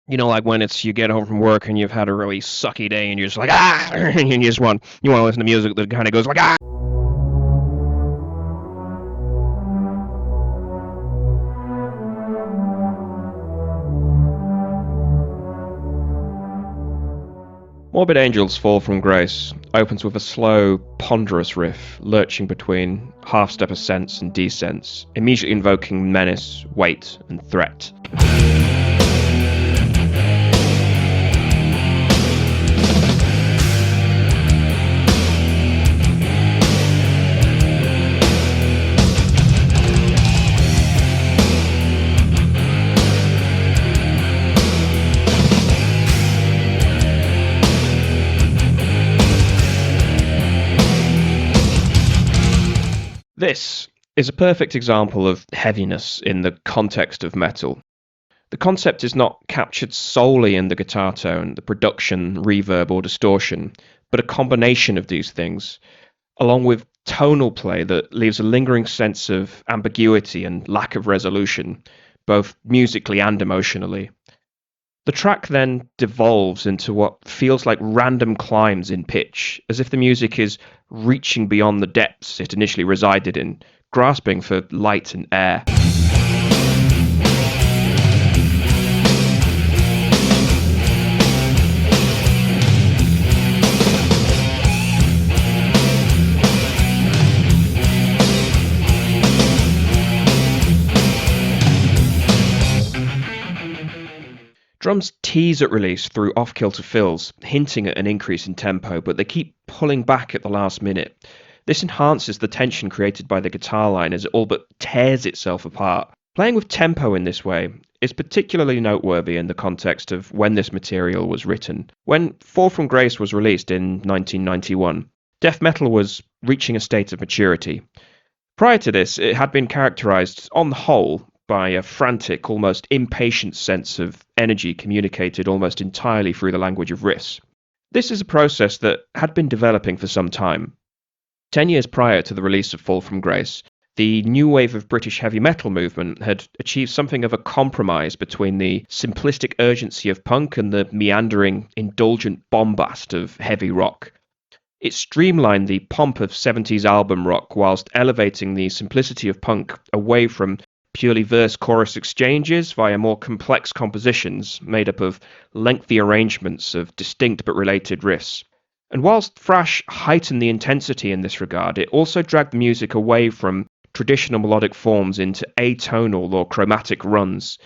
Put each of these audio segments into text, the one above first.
You know, like when you get home from work and you've had a really sucky day and you're just like, ah, and you want to listen to music that kind of goes like, ah. Morbid Angel's Fall from Grace opens with a slow, ponderous riff, lurching between half-step ascents and descents, immediately invoking menace, weight, and threat. This is a perfect example of heaviness in the context of metal. The concept is not captured solely in the guitar tone, the production, reverb, or distortion, but a combination of these things, along with tonal play that leaves a lingering sense of ambiguity and lack of resolution, both musically and emotionally. The track then devolves into what feels like random climbs in pitch, as if the music is reaching beyond the depths it initially resided in, grasping for light and air. Drums tease at release through off-kilter fills, hinting at an increase in tempo, but they keep pulling back at the last minute. This enhances the tension created by the guitar line as it all but tears itself apart. Playing with tempo in this way is particularly noteworthy in the context of when this material was written. When Fall from Grace was released in 1991, death metal was reaching a state of maturity. Prior to this, it had been characterized, on the whole, by a frantic, almost impatient sense of energy communicated almost entirely through the language of riffs. This is a process that had been developing for some time. 10 years prior to the release of Fall from Grace, the new wave of British heavy metal movement had achieved something of a compromise between the simplistic urgency of punk and the meandering, indulgent bombast of heavy rock. It streamlined the pomp of 70s album rock whilst elevating the simplicity of punk away from purely verse-chorus exchanges via more complex compositions made up of lengthy arrangements of distinct but related riffs. And whilst thrash heightened the intensity in this regard, it also dragged the music away from traditional melodic forms into atonal or chromatic runs.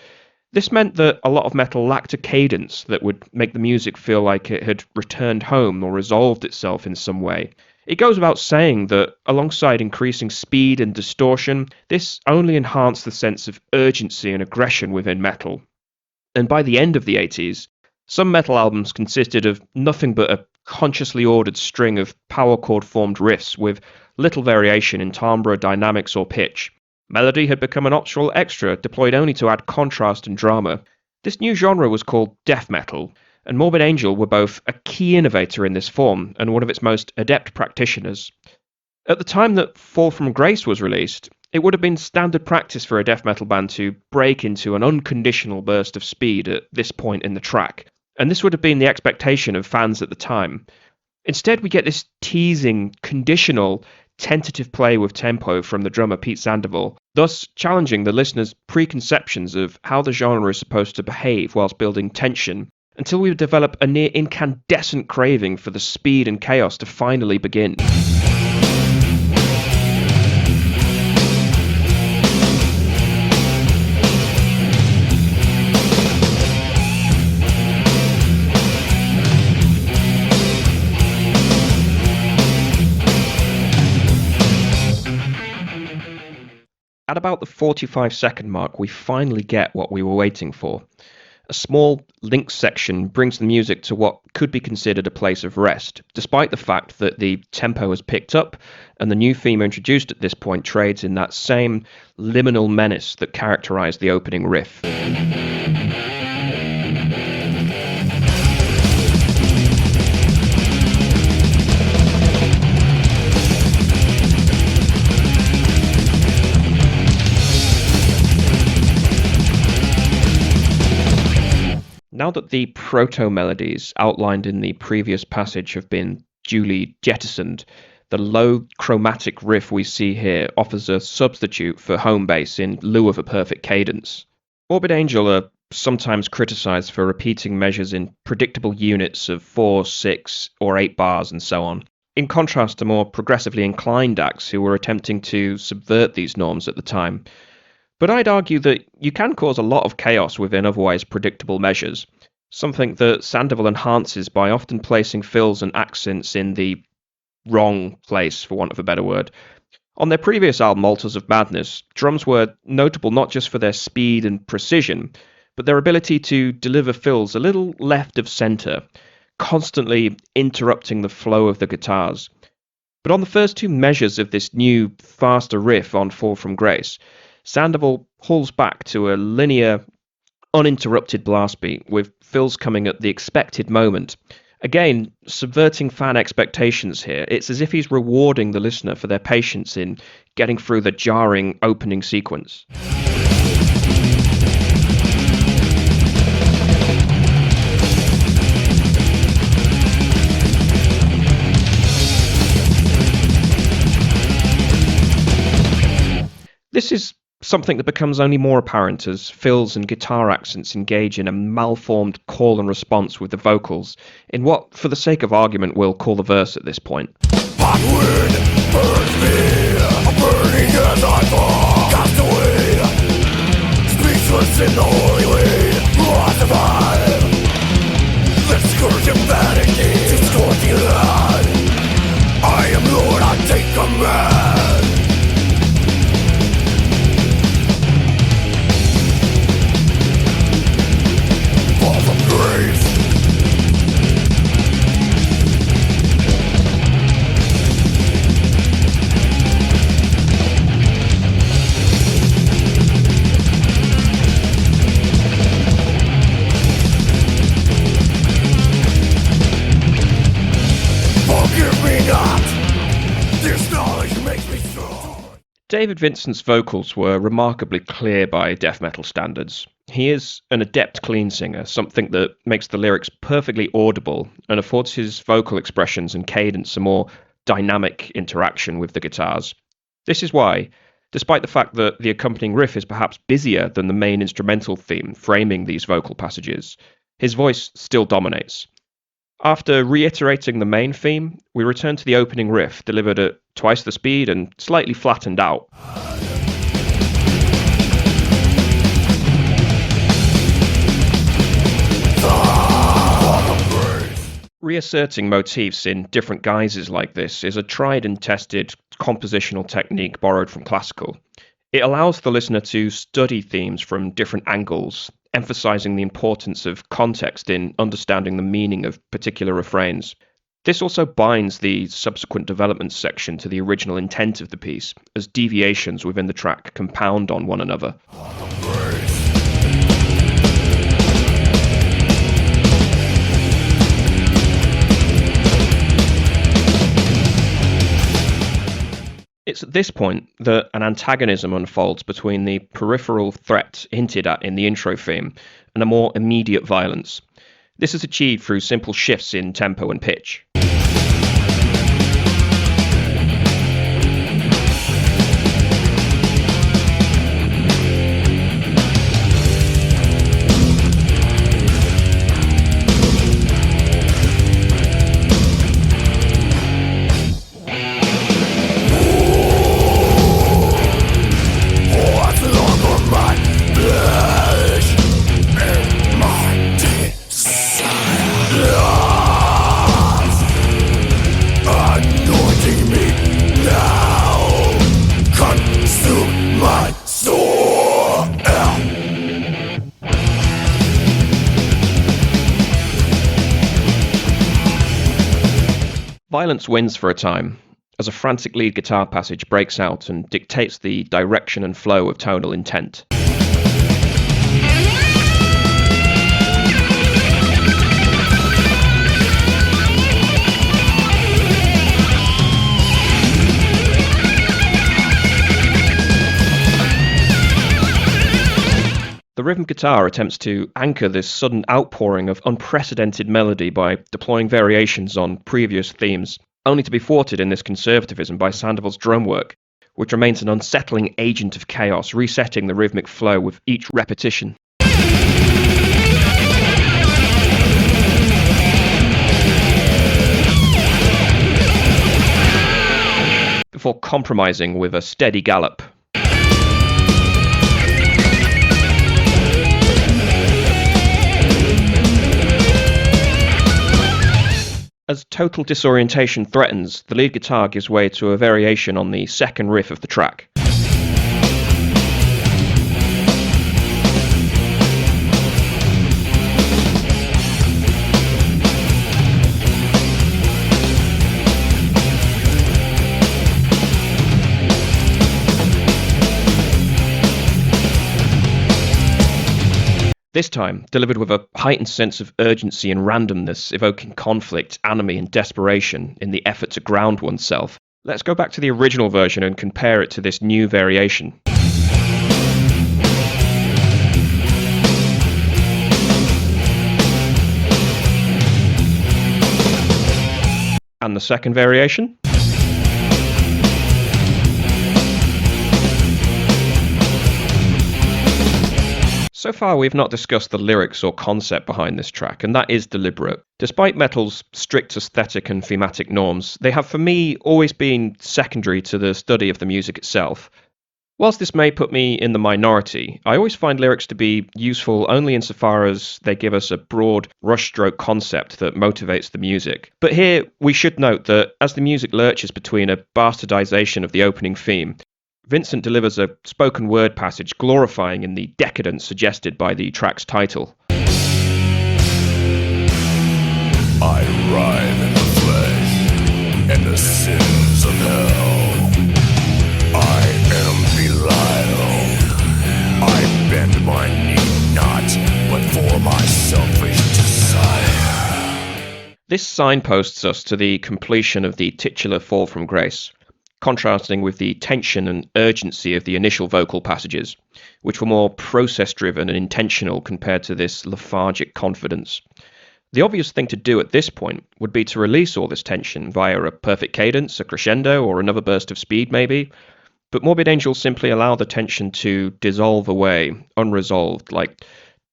This meant that a lot of metal lacked a cadence that would make the music feel like it had returned home or resolved itself in some way. It goes without saying that, alongside increasing speed and distortion, this only enhanced the sense of urgency and aggression within metal. And by the end of the 80s, some metal albums consisted of nothing but a consciously ordered string of power chord-formed riffs with little variation in timbre, dynamics, or pitch. Melody had become an optional extra, deployed only to add contrast and drama. This new genre was called death metal, and Morbid Angel were both a key innovator in this form and one of its most adept practitioners. At the time that Fall from Grace was released, it would have been standard practice for a death metal band to break into an unconditional burst of speed at this point in the track, and this would have been the expectation of fans at the time. Instead, we get this teasing, conditional, tentative play with tempo from the drummer Pete Sandoval, thus challenging the listener's preconceptions of how the genre is supposed to behave whilst building tension, until we develop a near incandescent craving for the speed and chaos to finally begin. At about the 45-second mark, we finally get what we were waiting for. A small link section brings the music to what could be considered a place of rest, despite the fact that the tempo has picked up and the new theme introduced at this point trades in that same liminal menace that characterized the opening riff. Now that the proto-melodies outlined in the previous passage have been duly jettisoned, the low chromatic riff we see here offers a substitute for home bass in lieu of a perfect cadence. Morbid Angel are sometimes criticized for repeating measures in predictable units of 4, 6, or 8 bars and so on, in contrast to more progressively inclined acts who were attempting to subvert these norms at the time. But I'd argue that you can cause a lot of chaos within otherwise predictable measures, something that Sandoval enhances by often placing fills and accents in the wrong place, for want of a better word. On their previous album, Altars of Madness, drums were notable not just for their speed and precision, but their ability to deliver fills a little left of centre, constantly interrupting the flow of the guitars. But on the first two measures of this new, faster riff on Fall from Grace, Sandoval pulls back to a linear, uninterrupted blast beat, with fills coming at the expected moment. Again, subverting fan expectations here. It's as if he's rewarding the listener for their patience in getting through the jarring opening sequence. This is something that becomes only more apparent as fills and guitar accents engage in a malformed call and response with the vocals, in what, for the sake of argument, we'll call the verse at this point. Hot wind burns me, burning as I fall, cast away, speechless in the holy way, I survive. The scourge of vanity, discourse the land. I am Lord, I take command. David Vincent's vocals were remarkably clear by death metal standards. He is an adept clean singer, something that makes the lyrics perfectly audible and affords his vocal expressions and cadence a more dynamic interaction with the guitars. This is why, despite the fact that the accompanying riff is perhaps busier than the main instrumental theme framing these vocal passages, his voice still dominates. After reiterating the main theme, we return to the opening riff, delivered at twice the speed and slightly flattened out. Reasserting motifs in different guises like this is a tried and tested compositional technique borrowed from classical. It allows the listener to study themes from different angles, emphasizing the importance of context in understanding the meaning of particular refrains. This also binds the subsequent development section to the original intent of the piece, as deviations within the track compound on one another. It's at this point that an antagonism unfolds between the peripheral threat hinted at in the intro theme and a more immediate violence. This is achieved through simple shifts in tempo and pitch. Violence wins for a time, as a frantic lead guitar passage breaks out and dictates the direction and flow of tonal intent. The rhythm guitar attempts to anchor this sudden outpouring of unprecedented melody by deploying variations on previous themes, only to be thwarted in this conservatism by Sandoval's drum work, which remains an unsettling agent of chaos, resetting the rhythmic flow with each repetition. Before compromising with a steady gallop. As total disorientation threatens, the lead guitar gives way to a variation on the second riff of the track. This time, delivered with a heightened sense of urgency and randomness, evoking conflict, enemy, and desperation in the effort to ground oneself. Let's go back to the original version and compare it to this new variation. And the second variation? So far, we've not discussed the lyrics or concept behind this track, and that is deliberate. Despite metal's strict aesthetic and thematic norms, they have for me always been secondary to the study of the music itself. Whilst this may put me in the minority, I always find lyrics to be useful only insofar as they give us a broad brushstroke concept that motivates the music. But here, we should note that as the music lurches between a bastardization of the opening theme, Vincent delivers a spoken word passage glorifying in the decadence suggested by the track's title. I writhe in the flesh and the sins of hell. I am Belial. I bend my knee not, but for my selfish desire. This signposts us to the completion of the titular fall from grace, contrasting with the tension and urgency of the initial vocal passages, which were more process-driven and intentional compared to this lethargic confidence. The obvious thing to do at this point would be to release all this tension via a perfect cadence, a crescendo, or another burst of speed maybe, but Morbid Angels simply allow the tension to dissolve away, unresolved, like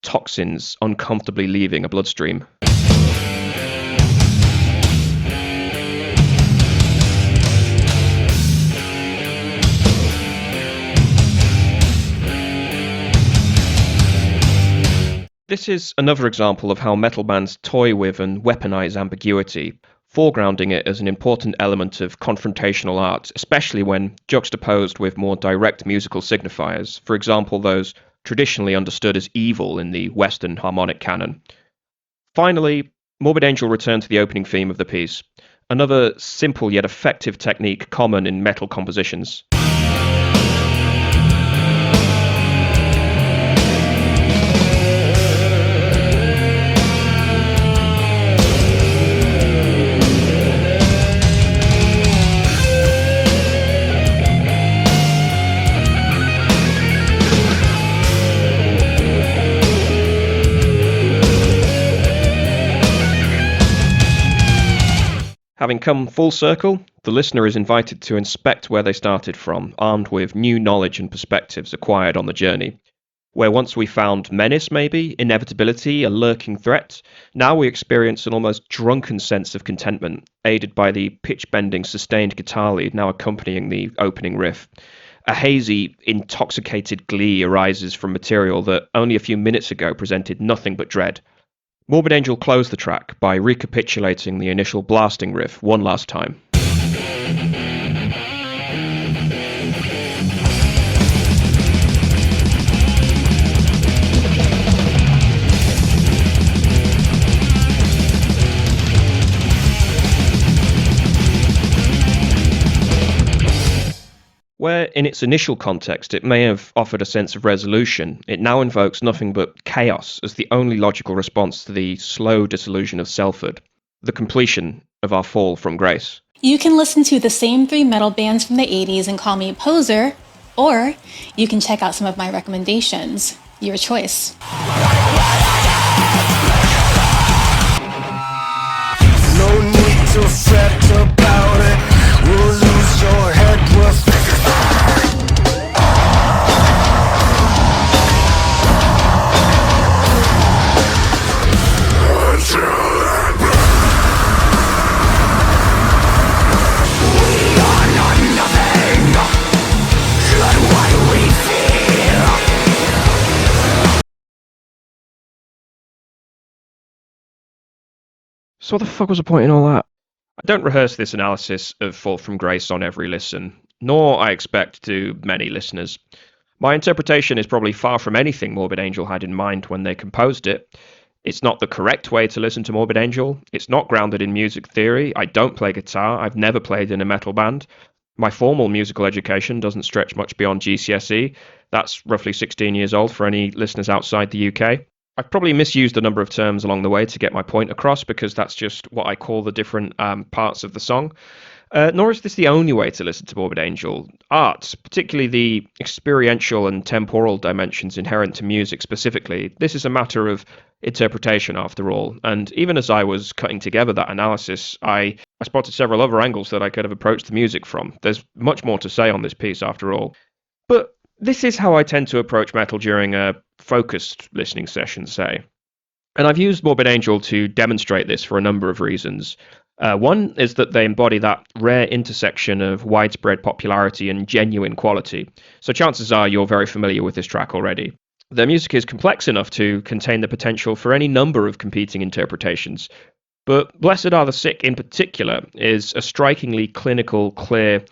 toxins uncomfortably leaving a bloodstream. This is another example of how metal bands toy with and weaponize ambiguity, foregrounding it as an important element of confrontational art, especially when juxtaposed with more direct musical signifiers, for example those traditionally understood as evil in the Western harmonic canon. Finally, Morbid Angel returned to the opening theme of the piece, another simple yet effective technique common in metal compositions. Having come full circle, the listener is invited to inspect where they started from, armed with new knowledge and perspectives acquired on the journey. Where once we found menace maybe, inevitability, a lurking threat, now we experience an almost drunken sense of contentment, aided by the pitch-bending sustained guitar lead now accompanying the opening riff. A hazy, intoxicated glee arises from material that only a few minutes ago presented nothing but dread. Morbid Angel closed the track by recapitulating the initial blasting riff one last time. Where in its initial context it may have offered a sense of resolution, it now invokes nothing but chaos as the only logical response to the slow dissolution of selfhood, the completion of our fall from grace. You can listen to the same 3 metal bands from the 80s and call me a poser, or you can check out some of my recommendations. your choice. No need to fret about it. We'll lose your head with So what the fuck was the point in all that? I don't rehearse this analysis of Fall from Grace on every listen, nor I expect to many listeners. My interpretation is probably far from anything Morbid Angel had in mind when they composed it. It's not the correct way to listen to Morbid Angel. It's not grounded in music theory. I don't play guitar. I've never played in a metal band. My formal musical education doesn't stretch much beyond GCSE. That's roughly 16 years old for any listeners outside the UK. I've probably misused a number of terms along the way to get my point across because that's just what I call the different parts of the song. Nor is this the only way to listen to Morbid Angel. Art, particularly the experiential and temporal dimensions inherent to music specifically, this is a matter of interpretation after all. And even as I was cutting together that analysis, I spotted several other angles that I could have approached the music from. There's much more to say on this piece after all. But this is how I tend to approach metal during a focused listening session, say. And I've used Morbid Angel to demonstrate this for a number of reasons. One is that they embody that rare intersection of widespread popularity and genuine quality. So chances are you're very familiar with this track already. Their music is complex enough to contain the potential for any number of competing interpretations. But Blessed Are the Sick in particular is a strikingly clinical, clear,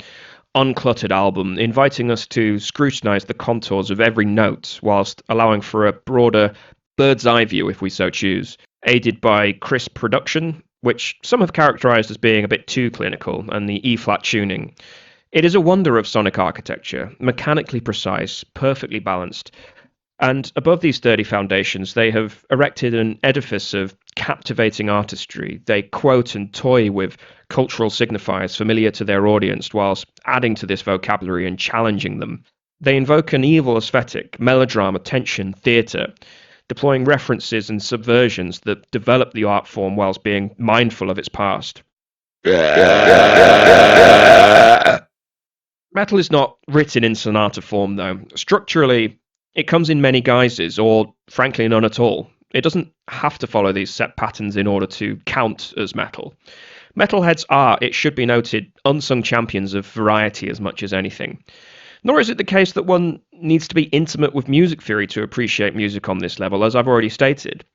uncluttered album, inviting us to scrutinize the contours of every note whilst allowing for a broader bird's eye view if we so choose, aided by crisp production, which some have characterized as being a bit too clinical, and the E-flat tuning. It is a wonder of sonic architecture, mechanically precise, perfectly balanced, and above these sturdy foundations they have erected an edifice of captivating artistry. They quote and toy with cultural signifiers familiar to their audience whilst adding to this vocabulary and challenging them. They invoke an evil aesthetic, melodrama, tension, theatre, deploying references and subversions that develop the art form whilst being mindful of its past. Metal is not written in sonata form, though. Structurally, it comes in many guises, or frankly none at all. It doesn't have to follow these set patterns in order to count as metal. Metalheads are, it should be noted, unsung champions of variety as much as anything. Nor is it the case that one needs to be intimate with music theory to appreciate music on this level, as I've already stated.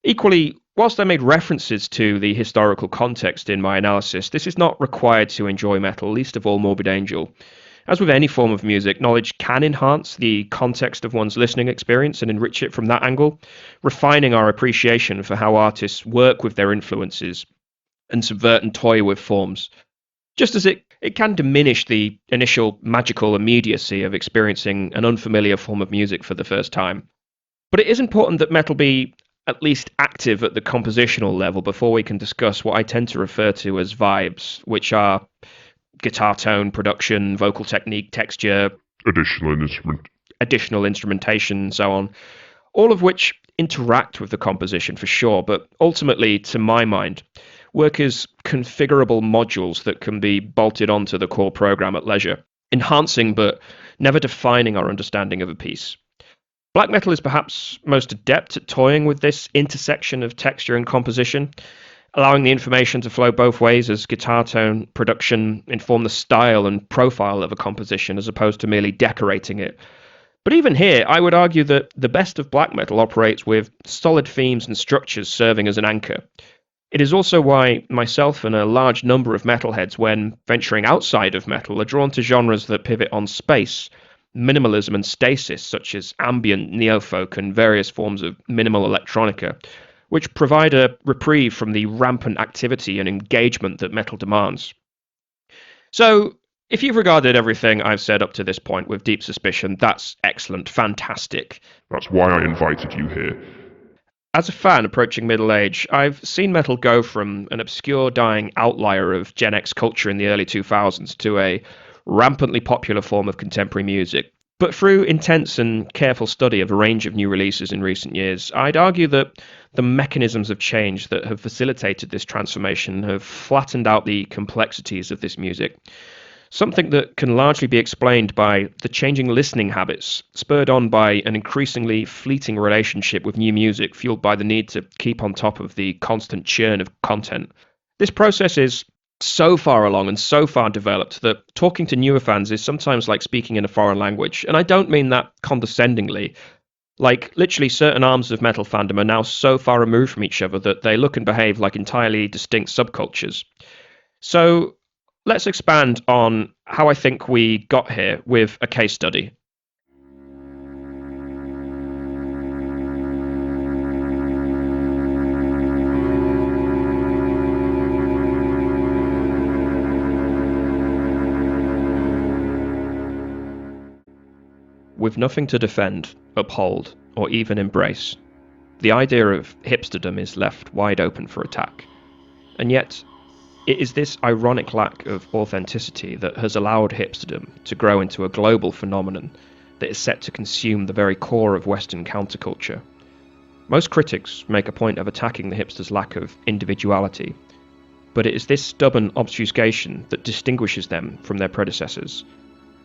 Equally, whilst I made references to the historical context in my analysis, this is not required to enjoy metal, least of all Morbid Angel. As with any form of music, knowledge can enhance the context of one's listening experience and enrich it from that angle, refining our appreciation for how artists work with their influences and subvert and toy with forms. Just as it can diminish the initial magical immediacy of experiencing an unfamiliar form of music for the first time. But it is important that metal be at least active at the compositional level before we can discuss what I tend to refer to as vibes, which are guitar tone, production, vocal technique, texture, additional instrumentation, so on, all of which interact with the composition for sure, but ultimately, to my mind, work as configurable modules that can be bolted onto the core program at leisure, enhancing but never defining our understanding of a piece. Black metal is perhaps most adept at toying with this intersection of texture and composition, allowing the information to flow both ways as guitar tone, production inform the style and profile of a composition as opposed to merely decorating it. But even here, I would argue that the best of black metal operates with solid themes and structures serving as an anchor. It is also why myself and a large number of metalheads, when venturing outside of metal, are drawn to genres that pivot on space, minimalism and stasis, such as ambient, neofolk, and various forms of minimal electronica, which provide a reprieve from the rampant activity and engagement that metal demands. So, if you've regarded everything I've said up to this point with deep suspicion, that's excellent, fantastic. That's why I invited you here. As a fan approaching middle age, I've seen metal go from an obscure dying outlier of Gen X culture in the early 2000s to a rampantly popular form of contemporary music. But through intense and careful study of a range of new releases in recent years, I'd argue that the mechanisms of change that have facilitated this transformation have flattened out the complexities of this music. Something that can largely be explained by the changing listening habits, spurred on by an increasingly fleeting relationship with new music fueled by the need to keep on top of the constant churn of content. This process is so far along and so far developed that talking to newer fans is sometimes like speaking in a foreign language. And I don't mean that condescendingly. Like, literally certain arms of metal fandom are now so far removed from each other that they look and behave like entirely distinct subcultures. So let's expand on how I think we got here with a case study. With nothing to defend, uphold, or even embrace, the idea of hipsterdom is left wide open for attack. And yet, it is this ironic lack of authenticity that has allowed hipsterdom to grow into a global phenomenon that is set to consume the very core of Western counterculture. Most critics make a point of attacking the hipsters' lack of individuality, but it is this stubborn obfuscation that distinguishes them from their predecessors,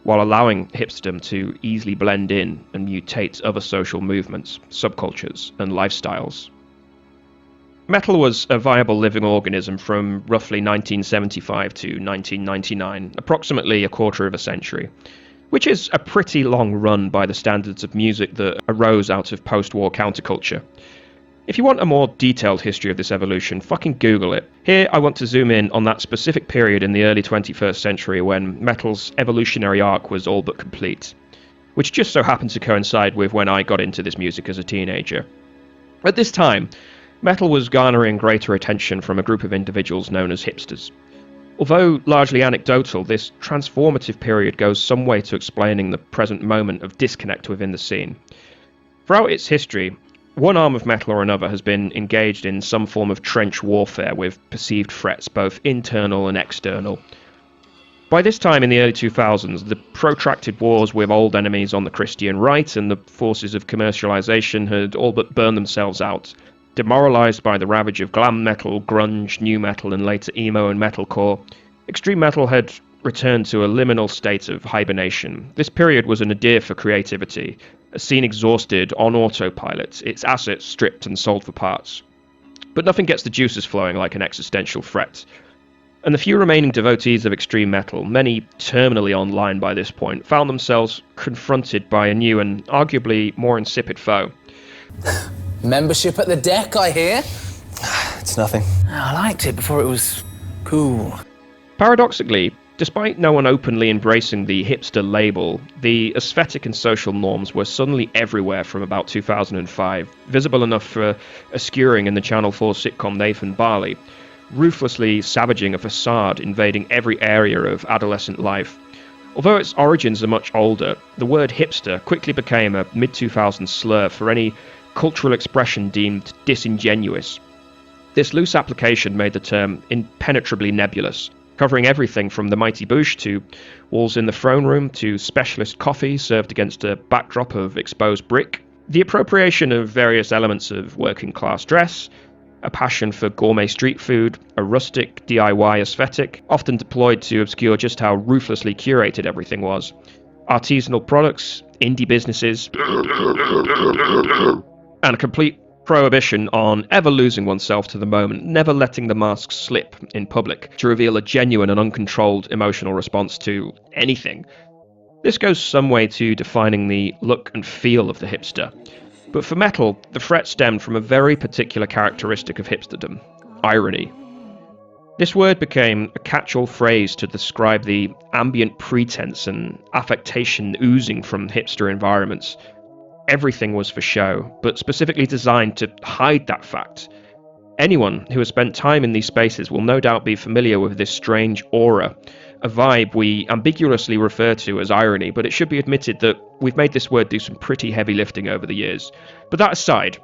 while allowing hipsterdom to easily blend in and mutate other social movements, subcultures, and lifestyles. Metal was a viable living organism from roughly 1975 to 1999, approximately a quarter of a century, which is a pretty long run by the standards of music that arose out of post-war counterculture. If you want a more detailed history of this evolution, fucking Google it. Here I want to zoom in on that specific period in the early 21st century when metal's evolutionary arc was all but complete, which just so happened to coincide with when I got into this music as a teenager. At this time, metal was garnering greater attention from a group of individuals known as hipsters. Although largely anecdotal, this transformative period goes some way to explaining the present moment of disconnect within the scene. Throughout its history, one arm of metal or another has been engaged in some form of trench warfare with perceived threats, both internal and external. By this time in the early 2000s, the protracted wars with old enemies on the Christian right and the forces of commercialization had all but burned themselves out. Demoralized by the ravage of glam metal, grunge, nu metal, and later emo and metalcore, extreme metal had returned to a liminal state of hibernation. This period was a nadir for creativity, a scene exhausted on autopilot, its assets stripped and sold for parts. But nothing gets the juices flowing like an existential threat. And the few remaining devotees of extreme metal, many terminally online by this point, found themselves confronted by a new and arguably more insipid foe. Membership at the deck, I hear? It's nothing. I liked it before it was cool. Paradoxically, despite no one openly embracing the hipster label, the aesthetic and social norms were suddenly everywhere from about 2005, visible enough for a skewering in the Channel 4 sitcom Nathan Barley, ruthlessly savaging a facade invading every area of adolescent life. Although its origins are much older, the word hipster quickly became a mid-2000s slur for any cultural expression deemed disingenuous. This loose application made the term impenetrably nebulous, covering everything from the mighty bush to walls in the throne room to specialist coffee served against a backdrop of exposed brick, the appropriation of various elements of working class dress, a passion for gourmet street food, a rustic DIY aesthetic, often deployed to obscure just how ruthlessly curated everything was, artisanal products, indie businesses, and a complete prohibition on ever losing oneself to the moment, never letting the mask slip in public to reveal a genuine and uncontrolled emotional response to anything. This goes some way to defining the look and feel of the hipster. But for metal, the threat stemmed from a very particular characteristic of hipsterdom: irony. This word became a catch-all phrase to describe the ambient pretense and affectation oozing from hipster environments. Everything was for show, but specifically designed to hide that fact. Anyone who has spent time in these spaces will no doubt be familiar with this strange aura, a vibe we ambiguously refer to as irony, but it should be admitted that we've made this word do some pretty heavy lifting over the years. But that aside,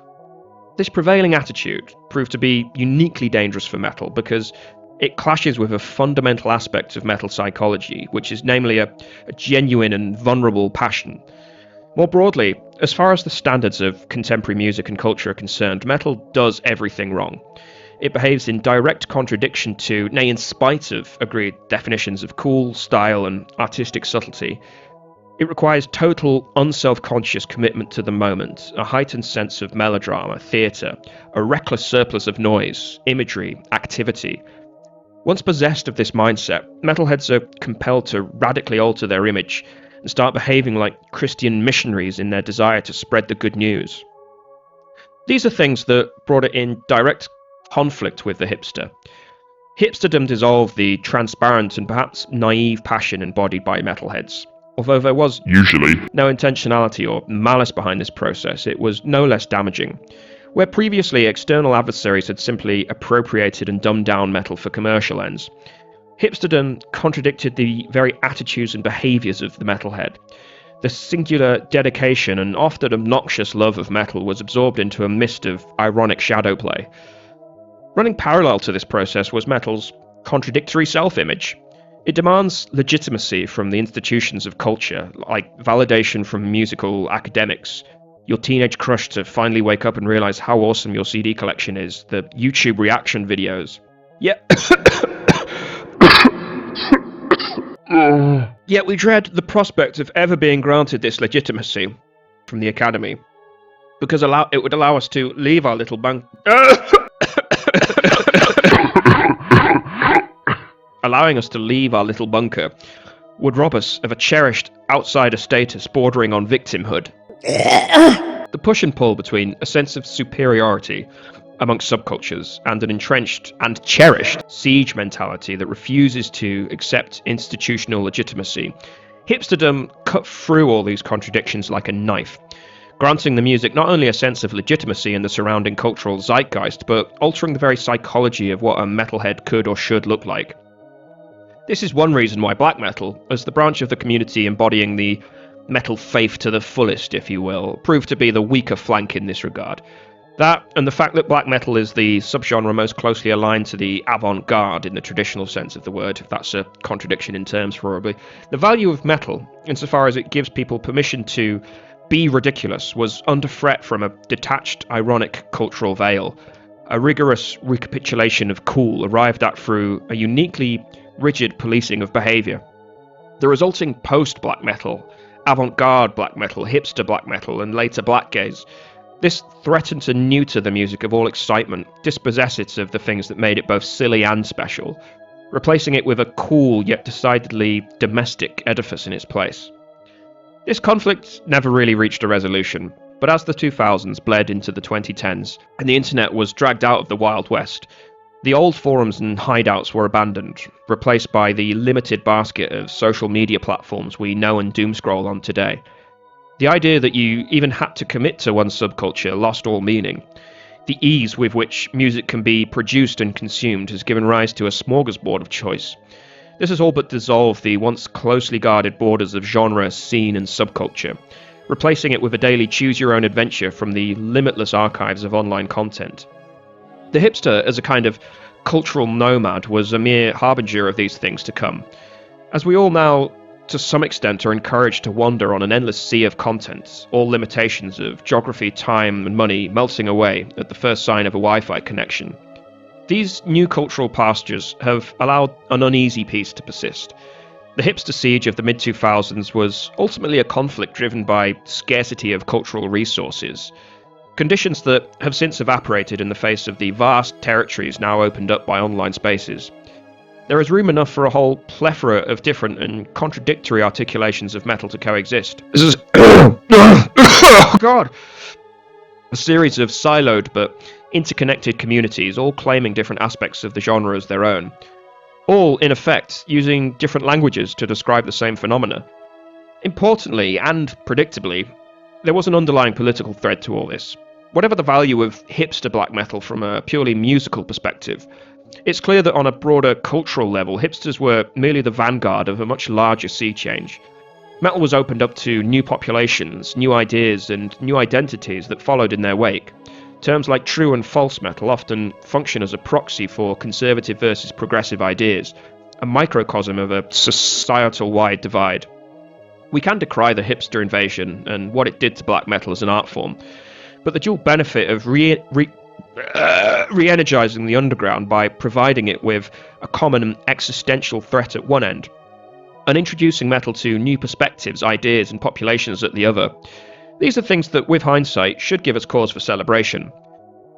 this prevailing attitude proved to be uniquely dangerous for metal because it clashes with a fundamental aspect of metal psychology, which is namely a genuine and vulnerable passion. More broadly, as far as the standards of contemporary music and culture are concerned, metal does everything wrong. It behaves in direct contradiction to, nay, in spite of, agreed definitions of cool, style, and artistic subtlety. It requires total, unself-conscious commitment to the moment, a heightened sense of melodrama, theatre, a reckless surplus of noise, imagery, activity. Once possessed of this mindset, metalheads are compelled to radically alter their image and start behaving like Christian missionaries in their desire to spread the good news. These are things that brought it in direct conflict with the hipster. Hipsterdom dissolved the transparent and perhaps naive passion embodied by metalheads. Although there was Usually. no intentionality or malice behind this process, it was no less damaging. Where previously external adversaries had simply appropriated and dumbed down metal for commercial ends, hipsterdom contradicted the very attitudes and behaviours of the metalhead. The singular dedication and often obnoxious love of metal was absorbed into a mist of ironic shadow play. Running parallel to this process was metal's contradictory self-image. It demands legitimacy from the institutions of culture, like validation from musical academics, your teenage crush to finally wake up and realise how awesome your CD collection is, the YouTube reaction videos. Yet we dread the prospect of ever being granted this legitimacy from the Academy, because it would allow us to leave our little allowing us to leave our little bunker would rob us of a cherished outsider status bordering on victimhood. The push and pull between a sense of superiority amongst subcultures and an entrenched and cherished siege mentality that refuses to accept institutional legitimacy. Hipsterdom cut through all these contradictions like a knife, granting the music not only a sense of legitimacy in the surrounding cultural zeitgeist, but altering the very psychology of what a metalhead could or should look like. This is one reason why black metal, as the branch of the community embodying the metal faith to the fullest, if you will, proved to be the weaker flank in this regard. That, and the fact that black metal is the subgenre most closely aligned to the avant-garde in the traditional sense of the word, if that's a contradiction in terms probably. The value of metal, insofar as it gives people permission to be ridiculous, was under threat from a detached, ironic cultural veil, a rigorous recapitulation of cool arrived at through a uniquely rigid policing of behaviour. The resulting post-black metal, avant-garde black metal, hipster black metal, and later black gaze, this threatened to neuter the music of all excitement, dispossess it of the things that made it both silly and special, replacing it with a cool yet decidedly domestic edifice in its place. This conflict never really reached a resolution, but as the 2000s bled into the 2010s and the internet was dragged out of the Wild West, the old forums and hideouts were abandoned, replaced by the limited basket of social media platforms we know and doomscroll on today. The idea that you even had to commit to one subculture lost all meaning. The ease with which music can be produced and consumed has given rise to a smorgasbord of choice. This has all but dissolved the once closely guarded borders of genre, scene, and subculture, replacing it with a daily choose-your-own-adventure from the limitless archives of online content. The hipster, as a kind of cultural nomad, was a mere harbinger of these things to come. As we all now, to some extent, are encouraged to wander on an endless sea of content, all limitations of geography, time, and money melting away at the first sign of a Wi-Fi connection. These new cultural pastures have allowed an uneasy peace to persist. The hipster siege of the mid-2000s was ultimately a conflict driven by scarcity of cultural resources, conditions that have since evaporated in the face of the vast territories now opened up by online spaces. There is room enough for a whole plethora of different and contradictory articulations of metal to coexist. This is God! A series of siloed but interconnected communities, all claiming different aspects of the genre as their own, all, in effect, using different languages to describe the same phenomena. Importantly, and predictably, there was an underlying political thread to all this. Whatever the value of hipster black metal from a purely musical perspective, it's clear that on a broader cultural level, hipsters were merely the vanguard of a much larger sea change. Metal was opened up to new populations, new ideas, and new identities that followed in their wake. Terms like true and false metal often function as a proxy for conservative versus progressive ideas, a microcosm of a societal-wide divide. We can decry the hipster invasion and what it did to black metal as an art form, but the dual benefit of re-energizing the underground by providing it with a common existential threat at one end, and introducing metal to new perspectives, ideas, and populations at the other. These are things that, with hindsight, should give us cause for celebration.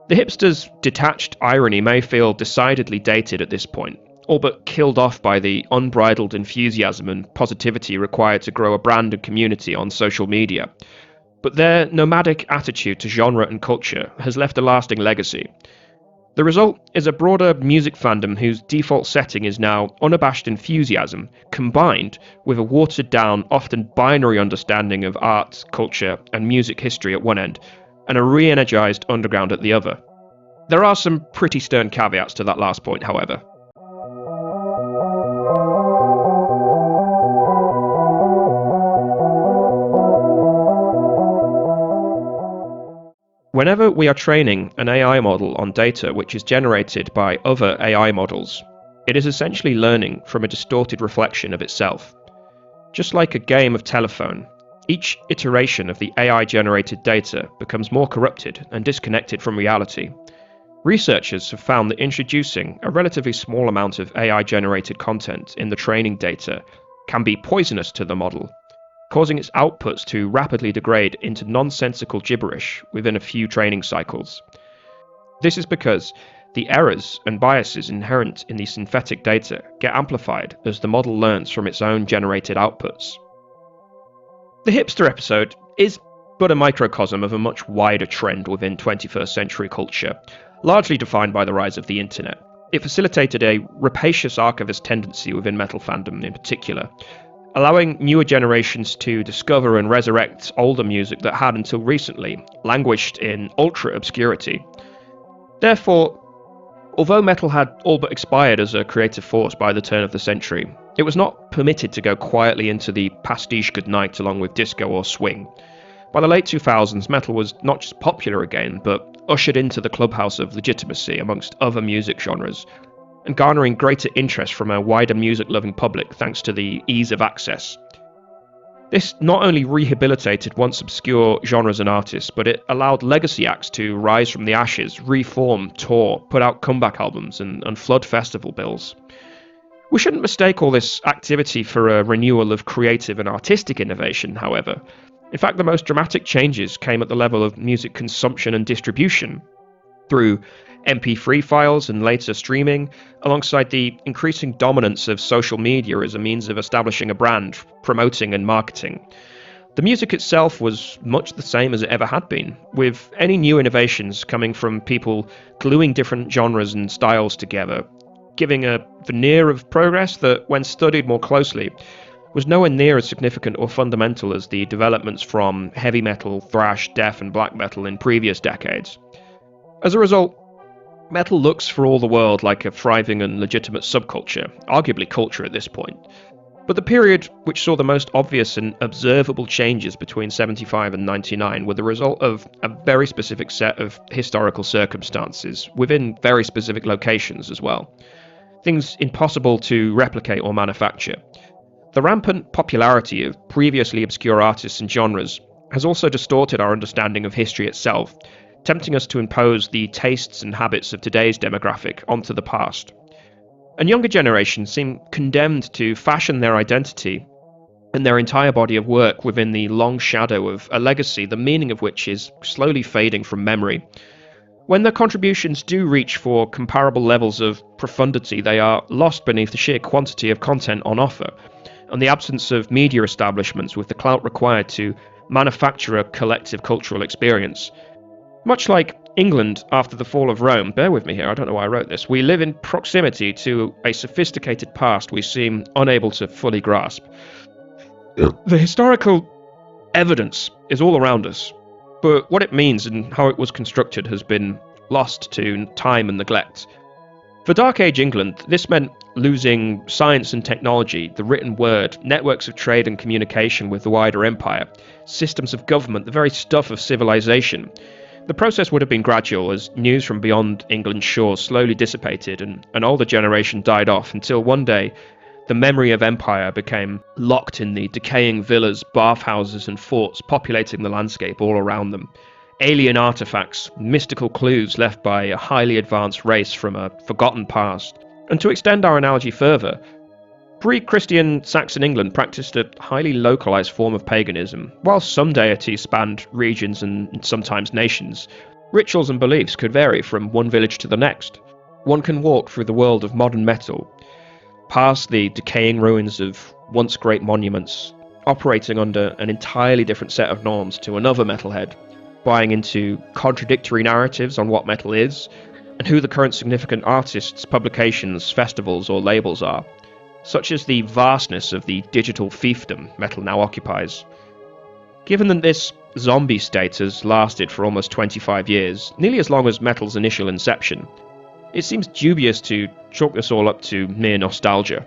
The hipsters' detached irony may feel decidedly dated at this point, all but killed off by the unbridled enthusiasm and positivity required to grow a brand and community on social media. But their nomadic attitude to genre and culture has left a lasting legacy. The result is a broader music fandom whose default setting is now unabashed enthusiasm, combined with a watered-down, often binary understanding of art, culture, and music history at one end, and a re-energized underground at the other. There are some pretty stern caveats to that last point, however. Whenever we are training an AI model on data which is generated by other AI models, it is essentially learning from a distorted reflection of itself. Just like a game of telephone, each iteration of the AI-generated data becomes more corrupted and disconnected from reality. Researchers have found that introducing a relatively small amount of AI-generated content in the training data can be poisonous to the model, causing its outputs to rapidly degrade into nonsensical gibberish within a few training cycles. This is because the errors and biases inherent in the synthetic data get amplified as the model learns from its own generated outputs. The hipster episode is but a microcosm of a much wider trend within 21st century culture, largely defined by the rise of the internet. It facilitated a rapacious archivist tendency within metal fandom in particular, allowing newer generations to discover and resurrect older music that had until recently languished in ultra-obscurity. Therefore, although metal had all but expired as a creative force by the turn of the century, it was not permitted to go quietly into the pastiche goodnight along with disco or swing. By the late 2000s, metal was not just popular again, but ushered into the clubhouse of legitimacy amongst other music genres, and garnering greater interest from a wider music-loving public thanks to the ease of access. This not only rehabilitated once obscure genres and artists, but it allowed legacy acts to rise from the ashes, reform, tour, put out comeback albums, and flood festival bills. We shouldn't mistake all this activity for a renewal of creative and artistic innovation, however. In fact, the most dramatic changes came at the level of music consumption and distribution, through MP3 files and later streaming, alongside the increasing dominance of social media as a means of establishing a brand, promoting and marketing. The music itself was much the same as it ever had been, with any new innovations coming from people gluing different genres and styles together, giving a veneer of progress that, when studied more closely, was nowhere near as significant or fundamental as the developments from heavy metal, thrash, death and black metal in previous decades. As a result, metal looks for all the world like a thriving and legitimate subculture, arguably culture at this point. But the period which saw the most obvious and observable changes between 75 and 99 were the result of a very specific set of historical circumstances, within very specific locations as well. Things impossible to replicate or manufacture. The rampant popularity of previously obscure artists and genres has also distorted our understanding of history itself, tempting us to impose the tastes and habits of today's demographic onto the past. And younger generations seem condemned to fashion their identity and their entire body of work within the long shadow of a legacy, the meaning of which is slowly fading from memory. When their contributions do reach for comparable levels of profundity, they are lost beneath the sheer quantity of content on offer, and the absence of media establishments with the clout required to manufacture a collective cultural experience. Much like England after the fall of Rome, bear with me here, I don't know why I wrote this, we live in proximity to a sophisticated past we seem unable to fully grasp. The historical evidence is all around us, but what it means and how it was constructed has been lost to time and neglect. For Dark Age England, this meant losing science and technology, the written word, networks of trade and communication with the wider empire, systems of government, the very stuff of civilization. The process would have been gradual as news from beyond England's shores slowly dissipated and an older generation died off until one day The memory of empire became locked in the decaying villas, bathhouses and forts populating the landscape all around them. Alien artifacts, mystical clues left by a highly advanced race from a forgotten past. And to extend our analogy further, pre-Christian Saxon England practiced a highly localized form of paganism. While some deities spanned regions and sometimes nations, rituals and beliefs could vary from one village to the next. One can walk through the world of modern metal, past the decaying ruins of once great monuments, operating under an entirely different set of norms to another metalhead, buying into contradictory narratives on what metal is, and who the current significant artists, publications, festivals or labels are, such as the vastness of the digital fiefdom metal now occupies. Given that this zombie state has lasted for almost 25 years, nearly as long as metal's initial inception, it seems dubious to chalk this all up to mere nostalgia.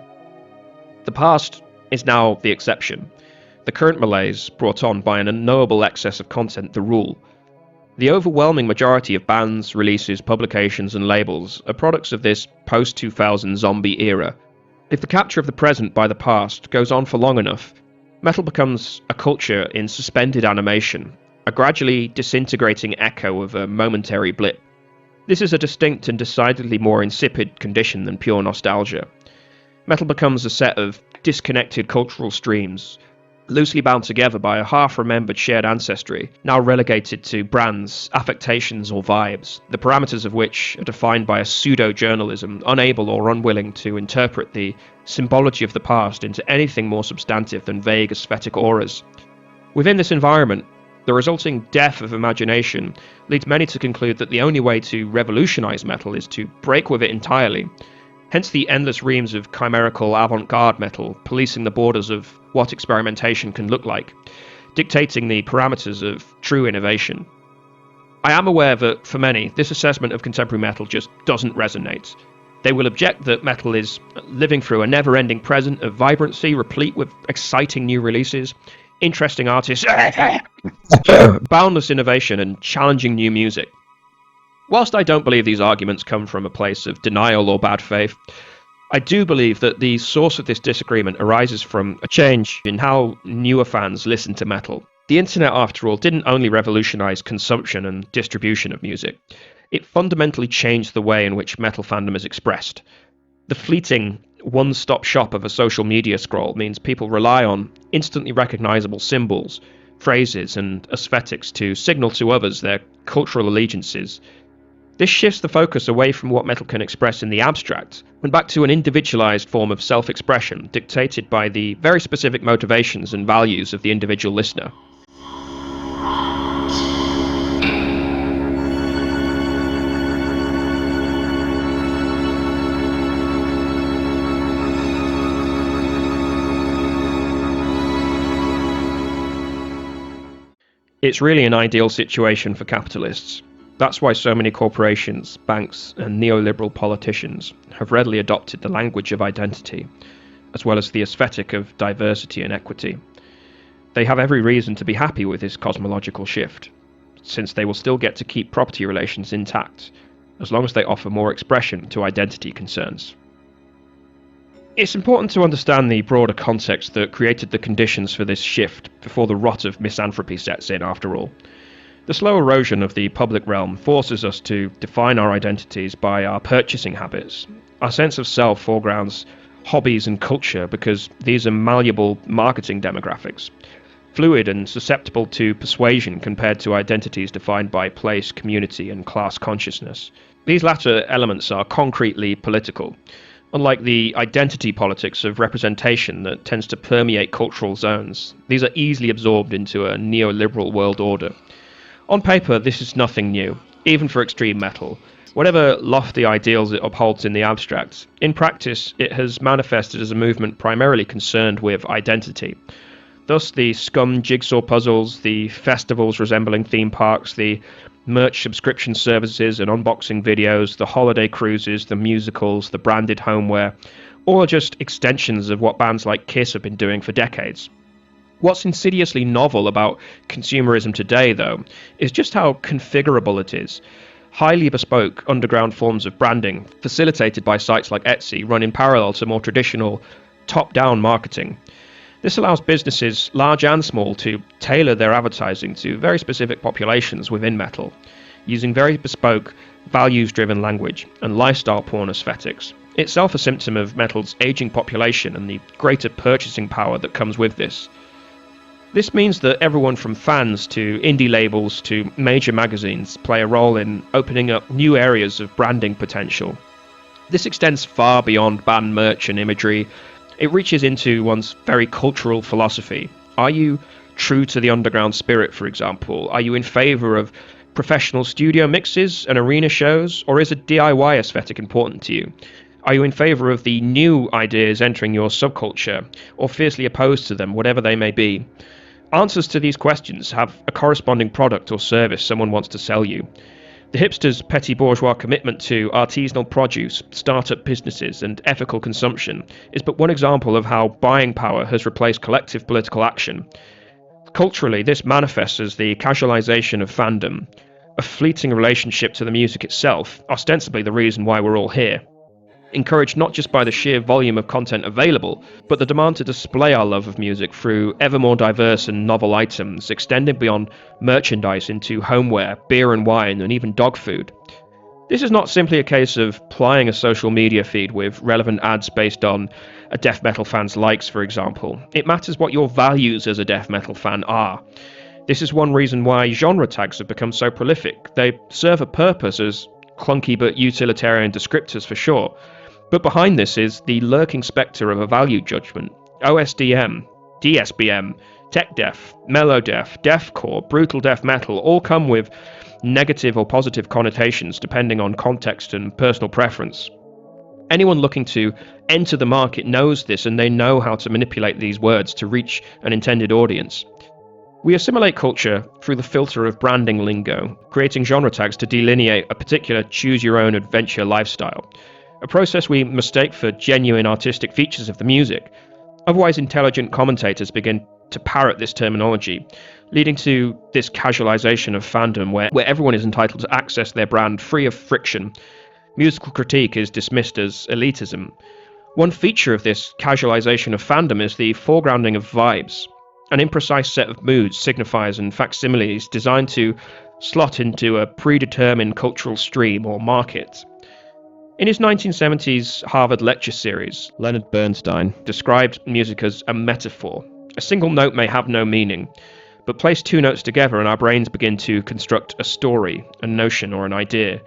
The past is now the exception, the current malaise brought on by an unknowable excess of content the rule. The overwhelming majority of bands, releases, publications and labels are products of this post-2000 zombie era. If the capture of the present by the past goes on for long enough, metal becomes a culture in suspended animation, a gradually disintegrating echo of a momentary blip. This is a distinct and decidedly more insipid condition than pure nostalgia. Metal becomes a set of disconnected cultural streams, loosely bound together by a half-remembered shared ancestry, now relegated to brands, affectations or vibes, the parameters of which are defined by a pseudo-journalism unable or unwilling to interpret the symbology of the past into anything more substantive than vague aesthetic auras. Within this environment, the resulting death of imagination leads many to conclude that the only way to revolutionize metal is to break with it entirely. Hence the endless reams of chimerical avant-garde metal policing the borders of what experimentation can look like, dictating the parameters of true innovation. I am aware that, for many, this assessment of contemporary metal just doesn't resonate. They will object that metal is living through a never-ending present of vibrancy, replete with exciting new releases, interesting artists, boundless innovation and challenging new music. Whilst I don't believe these arguments come from a place of denial or bad faith, I do believe that the source of this disagreement arises from a change in how newer fans listen to metal. The internet, after all, didn't only revolutionize consumption and distribution of music, it fundamentally changed the way in which metal fandom is expressed. The fleeting one-stop shop of a social media scroll means people rely on instantly recognizable symbols, phrases and aesthetics to signal to others their cultural allegiances. This shifts the focus away from what metal can express in the abstract and back to an individualized form of self-expression dictated by the very specific motivations and values of the individual listener. It's really an ideal situation for capitalists. That's why so many corporations, banks, and neoliberal politicians have readily adopted the language of identity, as well as the aesthetic of diversity and equity. They have every reason to be happy with this cosmological shift, since they will still get to keep property relations intact, as long as they offer more expression to identity concerns. It's important to understand the broader context that created the conditions for this shift before the rot of misanthropy sets in, after all. The slow erosion of the public realm forces us to define our identities by our purchasing habits. Our sense of self foregrounds hobbies and culture because these are malleable marketing demographics, fluid and susceptible to persuasion compared to identities defined by place, community, and class consciousness. These latter elements are concretely political, unlike the identity politics of representation that tends to permeate cultural zones. These are easily absorbed into a neoliberal world order. On paper, this is nothing new, even for extreme metal. Whatever lofty ideals it upholds in the abstract, in practice it has manifested as a movement primarily concerned with identity. Thus the scum jigsaw puzzles, the festivals resembling theme parks, the merch subscription services and unboxing videos, the holiday cruises, the musicals, the branded homeware, all are just extensions of what bands like Kiss have been doing for decades. What's insidiously novel about consumerism today, though, is just how configurable it is. Highly bespoke underground forms of branding, facilitated by sites like Etsy, run in parallel to more traditional top-down marketing. This allows businesses, large and small, to tailor their advertising to very specific populations within metal, using very bespoke, values-driven language and lifestyle porn aesthetics, itself a symptom of metal's aging population and the greater purchasing power that comes with this. This means that everyone from fans to indie labels to major magazines play a role in opening up new areas of branding potential. This extends far beyond band merch and imagery. It reaches into one's very cultural philosophy. Are you true to the underground spirit, for example? Are you in favour of professional studio mixes and arena shows, or is a DIY aesthetic important to you? Are you in favour of the new ideas entering your subculture, or fiercely opposed to them, whatever they may be? Answers to these questions have a corresponding product or service someone wants to sell you. The hipster's petty bourgeois commitment to artisanal produce, startup businesses, and ethical consumption is but one example of how buying power has replaced collective political action. Culturally, this manifests as the casualization of fandom, a fleeting relationship to the music itself, ostensibly the reason why we're all here. Encouraged not just by the sheer volume of content available, but the demand to display our love of music through ever more diverse and novel items, extending beyond merchandise into homeware, beer and wine, and even dog food. This is not simply a case of plying a social media feed with relevant ads based on a death metal fan's likes, for example. It matters what your values as a death metal fan are. This is one reason why genre tags have become so prolific. They serve a purpose as clunky but utilitarian descriptors for sure. But behind this is the lurking spectre of a value judgment. OSDM, DSBM, tech death, mellow death, deathcore, brutal death metal all come with negative or positive connotations depending on context and personal preference. Anyone looking to enter the market knows this, and they know how to manipulate these words to reach an intended audience. We assimilate culture through the filter of branding lingo, creating genre tags to delineate a particular choose-your-own-adventure lifestyle, a process we mistake for genuine artistic features of the music. Otherwise intelligent commentators begin to parrot this terminology, leading to this casualization of fandom where everyone is entitled to access their brand free of friction. Musical critique is dismissed as elitism. One feature of this casualization of fandom is the foregrounding of vibes. An imprecise set of moods, signifiers and facsimiles designed to slot into a predetermined cultural stream or market. In his 1970s Harvard lecture series, Leonard Bernstein described music as a metaphor. A single note may have no meaning, but place two notes together and our brains begin to construct a story, a notion, or an idea.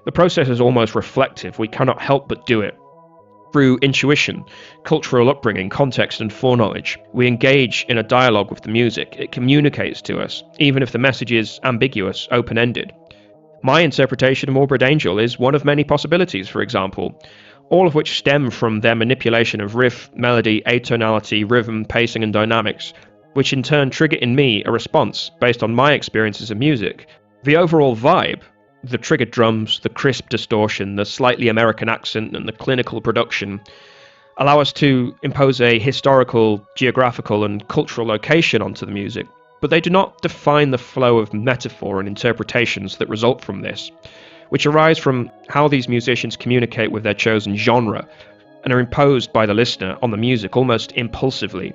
The process is almost reflective. We cannot help but do it. Through intuition, cultural upbringing, context, and foreknowledge, we engage in a dialogue with the music. It communicates to us, even if the message is ambiguous, open-ended. My interpretation of Morbid Angel is one of many possibilities, for example, all of which stem from their manipulation of riff, melody, atonality, rhythm, pacing, and dynamics, which in turn trigger in me a response based on my experiences of music. The overall vibe, the triggered drums, the crisp distortion, the slightly American accent, and the clinical production, allow us to impose a historical, geographical, and cultural location onto the music, but they do not define the flow of metaphor and interpretations that result from this, which arise from how these musicians communicate with their chosen genre and are imposed by the listener on the music almost impulsively.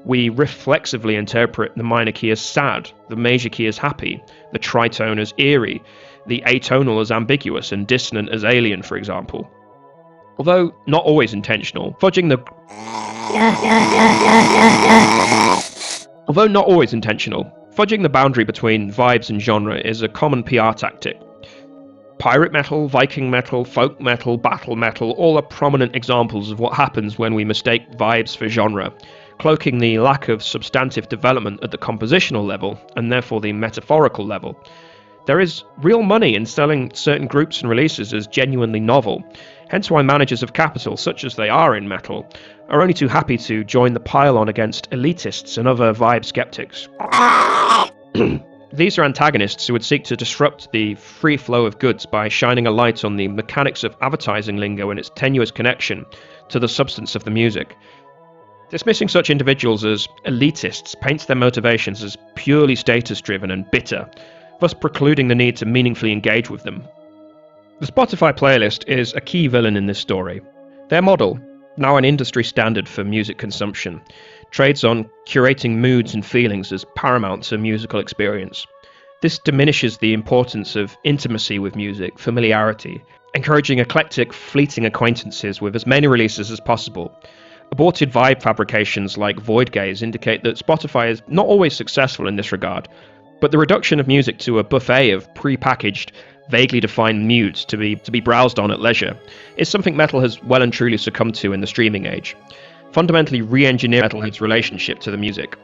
We reflexively interpret the minor key as sad, the major key as happy, the tritone as eerie, the atonal as ambiguous and dissonant as alien, for example. Although not always intentional, fudging the boundary between vibes and genre is a common PR tactic. Pirate metal, Viking metal, folk metal, battle metal, all are prominent examples of what happens when we mistake vibes for genre, cloaking the lack of substantive development at the compositional level, and therefore the metaphorical level. There is real money in selling certain groups and releases as genuinely novel, hence why managers of capital, such as they are in metal, are only too happy to join the pile-on against elitists and other vibe skeptics. These are antagonists who would seek to disrupt the free flow of goods by shining a light on the mechanics of advertising lingo and its tenuous connection to the substance of the music. Dismissing such individuals as elitists paints their motivations as purely status-driven and bitter, thus precluding the need to meaningfully engage with them. The Spotify playlist is a key villain in this story. Their model, now an industry standard for music consumption, trades on curating moods and feelings as paramount to musical experience. This diminishes the importance of intimacy with music, familiarity, encouraging eclectic, fleeting acquaintances with as many releases as possible. Aborted vibe fabrications like Void Gaze indicate that Spotify is not always successful in this regard, but the reduction of music to a buffet of pre-packaged, vaguely defined moods to be browsed on at leisure is something metal has well and truly succumbed to in the streaming age, fundamentally re-engineer metalhead's relationship to the music.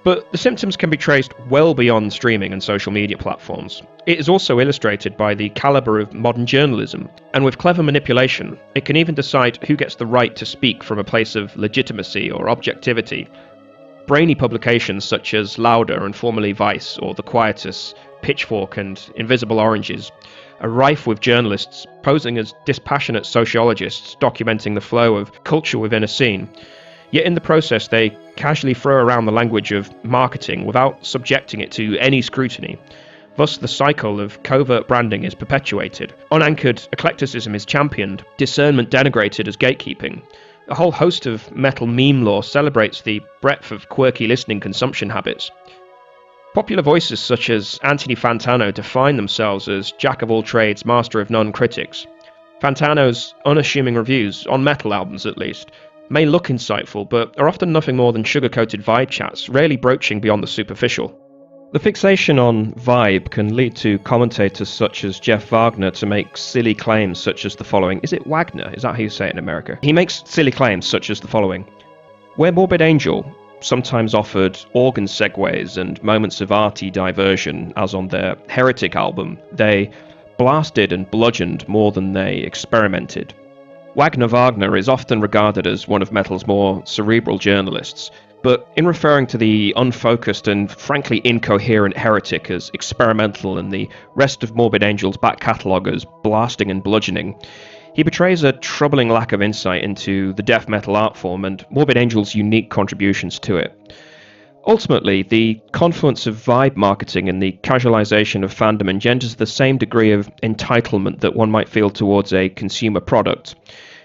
But the symptoms can be traced well beyond streaming and social media platforms. It is also illustrated by the calibre of modern journalism, and with clever manipulation, it can even decide who gets the right to speak from a place of legitimacy or objectivity. Brainy publications such as Louder and formerly Vice, or The Quietus, Pitchfork and Invisible Oranges are rife with journalists posing as dispassionate sociologists documenting the flow of culture within a scene. Yet in the process they casually throw around the language of marketing without subjecting it to any scrutiny. Thus the cycle of covert branding is perpetuated, unanchored eclecticism is championed, discernment denigrated as gatekeeping. A whole host of metal meme lore celebrates the breadth of quirky listening consumption habits. Popular voices such as Anthony Fantano define themselves as jack-of-all-trades, master-of-none critics. Fantano's unassuming reviews, on metal albums at least, may look insightful, but are often nothing more than sugar-coated vibe chats, rarely broaching beyond the superficial. The fixation on vibe can lead to commentators such as Jess Wagner to make silly claims such as the following. Is it Wagner? Is that how you say it in America? He makes silly claims such as the following. Where Morbid Angel sometimes offered organ segues and moments of arty diversion, as on their Heretic album, they blasted and bludgeoned more than they experimented. Wagner is often regarded as one of metal's more cerebral journalists, but in referring to the unfocused and frankly incoherent Heretic as experimental and the rest of Morbid Angel's back catalogue as blasting and bludgeoning, he betrays a troubling lack of insight into the death metal art form and Morbid Angel's unique contributions to it. Ultimately, the confluence of vibe marketing and the casualization of fandom engenders the same degree of entitlement that one might feel towards a consumer product.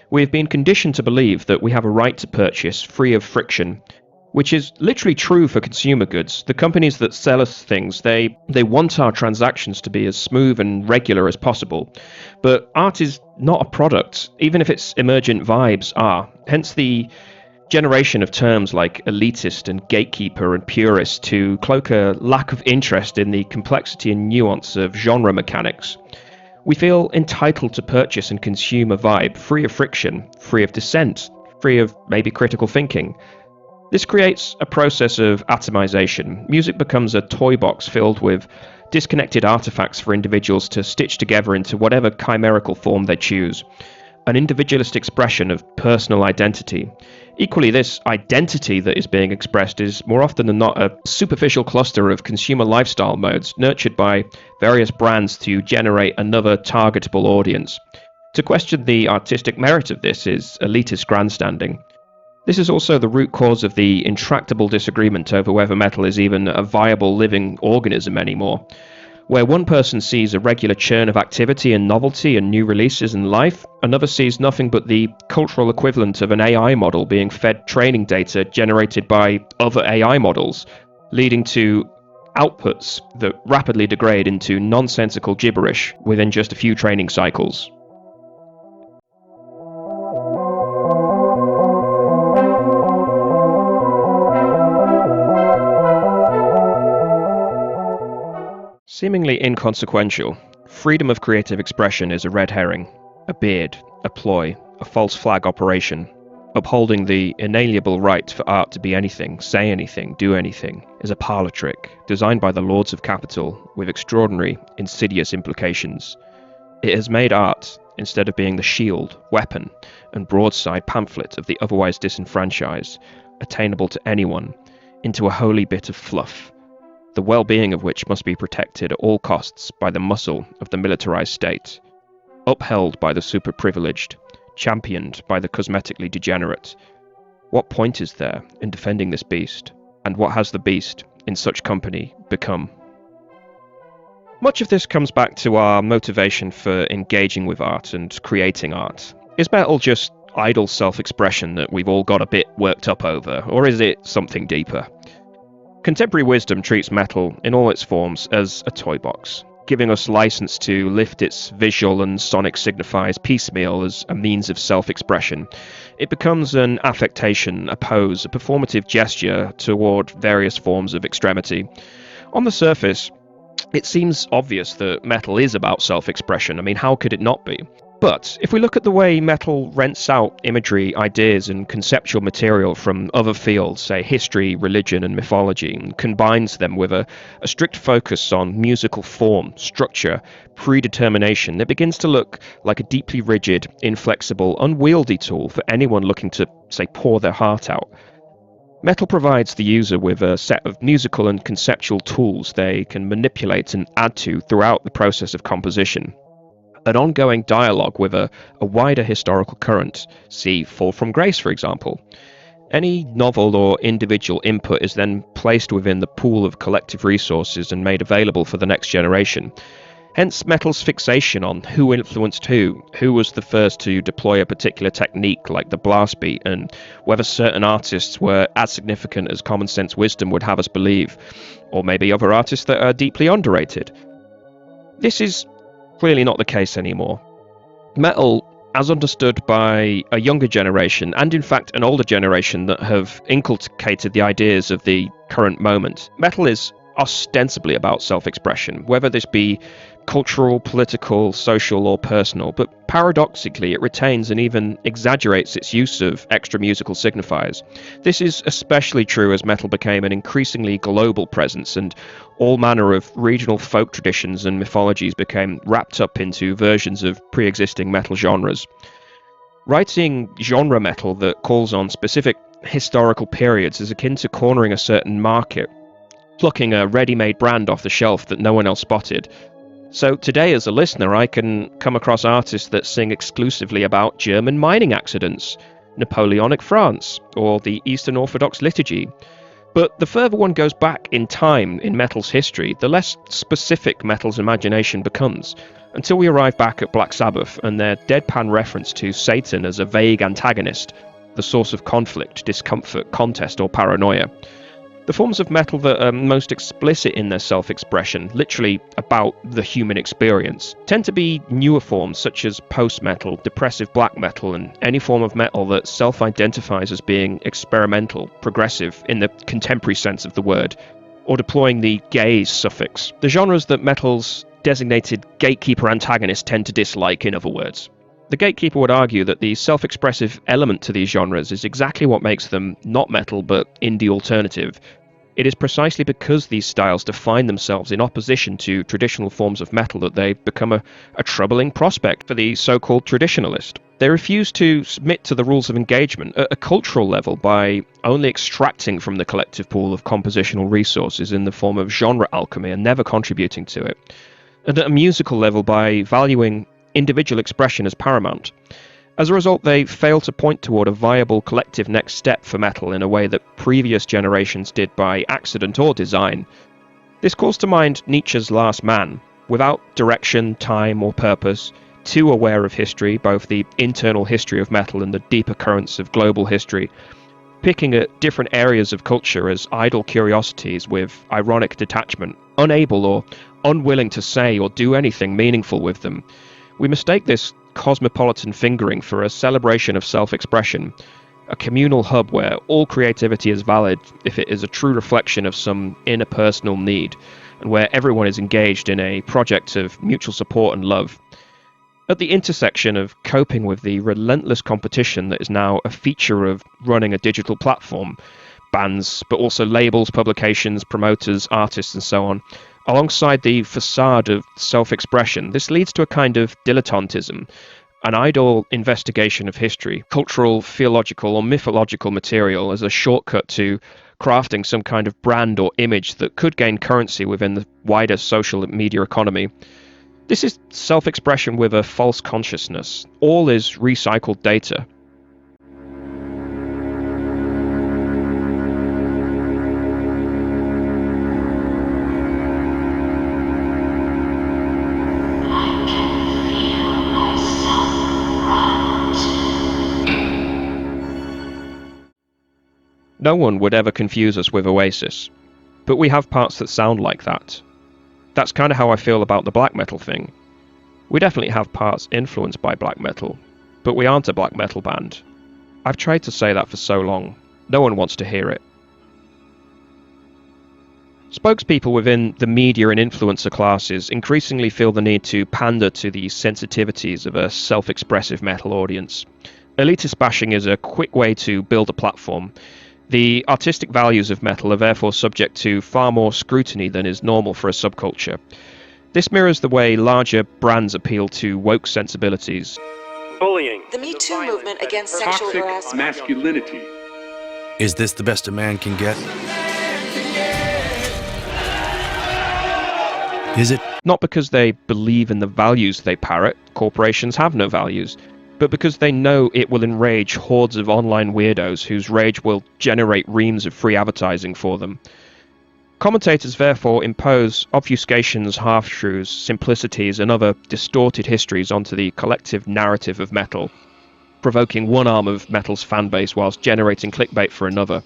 We have been conditioned to believe that we have a right to purchase free of friction, which is literally true for consumer goods. The companies that sell us things, they want our transactions to be as smooth and regular as possible. But art is not a product, even if its emergent vibes are. Hence the generation of terms like elitist and gatekeeper and purist to cloak a lack of interest in the complexity and nuance of genre mechanics. We feel entitled to purchase and consume a vibe free of friction, free of dissent, free of maybe critical thinking. This creates a process of atomization. Music becomes a toy box filled with disconnected artifacts for individuals to stitch together into whatever chimerical form they choose. An individualist expression of personal identity. Equally, this identity that is being expressed is more often than not a superficial cluster of consumer lifestyle modes nurtured by various brands to generate another targetable audience. To question the artistic merit of this is elitist grandstanding. This is also the root cause of the intractable disagreement over whether metal is even a viable living organism anymore. Where one person sees a regular churn of activity and novelty and new releases in life, another sees nothing but the cultural equivalent of an AI model being fed training data generated by other AI models, leading to outputs that rapidly degrade into nonsensical gibberish within just a few training cycles. Seemingly inconsequential, freedom of creative expression is a red herring, a beard, a ploy, a false flag operation. Upholding the inalienable right for art to be anything, say anything, do anything, is a parlour trick, designed by the lords of capital, with extraordinary, insidious implications. It has made art, instead of being the shield, weapon, and broadside pamphlet of the otherwise disenfranchised, attainable to anyone, into a holy bit of fluff, the well-being of which must be protected at all costs by the muscle of the militarized state, upheld by the super-privileged, championed by the cosmetically degenerate. What point is there in defending this beast, and what has the beast, in such company, become? Much of this comes back to our motivation for engaging with art and creating art. Is metal just idle self-expression that we've all got a bit worked up over, or is it something deeper? Contemporary wisdom treats metal, in all its forms, as a toy box, giving us license to lift its visual and sonic signifiers piecemeal as a means of self-expression. It becomes an affectation, a pose, a performative gesture toward various forms of extremity. On the surface, it seems obvious that metal is about self-expression. I mean, how could it not be? But if we look at the way metal rents out imagery, ideas, and conceptual material from other fields, say history, religion, and mythology, and combines them with a strict focus on musical form, structure, predetermination, it begins to look like a deeply rigid, inflexible, unwieldy tool for anyone looking to, say, pour their heart out. Metal provides the user with a set of musical and conceptual tools they can manipulate and add to throughout the process of composition. An ongoing dialogue with a wider historical current, see Fall from Grace for example. Any novel or individual input is then placed within the pool of collective resources and made available for the next generation. Hence metal's fixation on who influenced who was the first to deploy a particular technique like the blast beat, and whether certain artists were as significant as common sense wisdom would have us believe, or maybe other artists that are deeply underrated. This is clearly not the case anymore. Metal, as understood by a younger generation, and in fact an older generation that have inculcated the ideas of the current moment, metal is ostensibly about self-expression, whether this be cultural, political, social, or personal, but paradoxically it retains and even exaggerates its use of extra musical signifiers. This is especially true as metal became an increasingly global presence, and all manner of regional folk traditions and mythologies became wrapped up into versions of pre-existing metal genres. Writing genre metal that calls on specific historical periods is akin to cornering a certain market, plucking a ready-made brand off the shelf that no one else spotted. So today as a listener I can come across artists that sing exclusively about German mining accidents, Napoleonic France, or the Eastern Orthodox liturgy. But the further one goes back in time in metal's history, the less specific metal's imagination becomes, until we arrive back at Black Sabbath and their deadpan reference to Satan as a vague antagonist, the source of conflict, discomfort, contest, or paranoia. The forms of metal that are most explicit in their self-expression, literally about the human experience, tend to be newer forms such as post-metal, depressive black metal, and any form of metal that self-identifies as being experimental, progressive in the contemporary sense of the word, or deploying the gaze suffix, the genres that metal's designated gatekeeper antagonists tend to dislike, in other words. The gatekeeper would argue that the self-expressive element to these genres is exactly what makes them not metal but indie alternative. It is precisely because these styles define themselves in opposition to traditional forms of metal that they become a troubling prospect for the so-called traditionalist. They refuse to submit to the rules of engagement at a cultural level by only extracting from the collective pool of compositional resources in the form of genre alchemy and never contributing to it, and at a musical level by valuing individual expression as paramount. As a result, they fail to point toward a viable collective next step for metal in a way that previous generations did by accident or design. This calls to mind Nietzsche's Last Man. Without direction, time, or purpose, too aware of history, both the internal history of metal and the deeper currents of global history, picking at different areas of culture as idle curiosities with ironic detachment, unable or unwilling to say or do anything meaningful with them. We mistake this cosmopolitan fingering for a celebration of self-expression, a communal hub where all creativity is valid if it is a true reflection of some interpersonal need, and where everyone is engaged in a project of mutual support and love. At the intersection of coping with the relentless competition that is now a feature of running a digital platform, bands, but also labels, publications, promoters, artists, and so on, alongside the facade of self-expression, this leads to a kind of dilettantism, an idle investigation of history, cultural, theological, or mythological material as a shortcut to crafting some kind of brand or image that could gain currency within the wider social media economy. This is self-expression with a false consciousness. All is recycled data. No one would ever confuse us with Oasis. But we have parts that sound like that. That's kind of how I feel about the black metal thing. We definitely have parts influenced by black metal, but we aren't a black metal band. I've tried to say that for so long. No one wants to hear it. Spokespeople within the media and influencer classes increasingly feel the need to pander to the sensitivities of a self-expressive metal audience. Elitist bashing is a quick way to build a platform. The artistic values of metal are therefore subject to far more scrutiny than is normal for a subculture. This mirrors the way larger brands appeal to woke sensibilities. Bullying. The Me Too movement against sexual harassment. Masculinity. Is this the best a man can get? Is it? Not because they believe in the values they parrot, corporations have no values, but because they know it will enrage hordes of online weirdos whose rage will generate reams of free advertising for them. Commentators therefore impose obfuscations, half-truths, simplicities and other distorted histories onto the collective narrative of metal, provoking one arm of metal's fanbase whilst generating clickbait for another.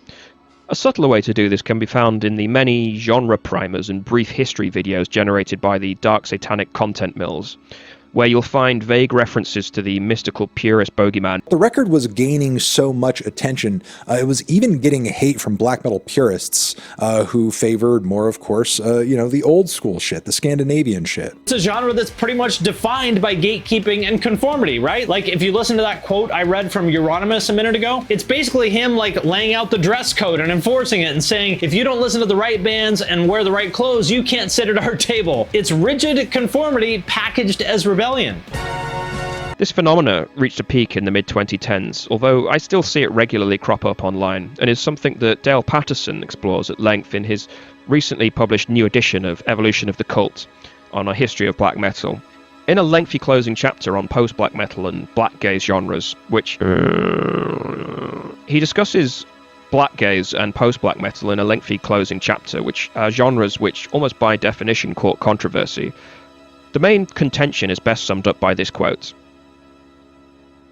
A subtler way to do this can be found in the many genre primers and brief history videos generated by the dark satanic content mills, where you'll find vague references to the mystical purist bogeyman. The record was gaining so much attention, it was even getting hate from black metal purists who favored more, of course, the old school shit, the Scandinavian shit. It's a genre that's pretty much defined by gatekeeping and conformity, right? Like, if you listen to that quote I read from Euronymous a minute ago, it's basically him, like, laying out the dress code and enforcing it and saying, if you don't listen to the right bands and wear the right clothes, you can't sit at our table. It's rigid conformity packaged as rebellion. This phenomena reached a peak in the mid-2010s, although I still see it regularly crop up online, and is something that Dayal Patterson explores at length in his recently published new edition of Evolution of the Cult, on a history of black metal. In a lengthy closing chapter on post-black metal and black gaze genres, which he discusses black gaze and post-black metal in a lengthy closing chapter, which are genres which almost by definition court controversy. The main contention is best summed up by this quote.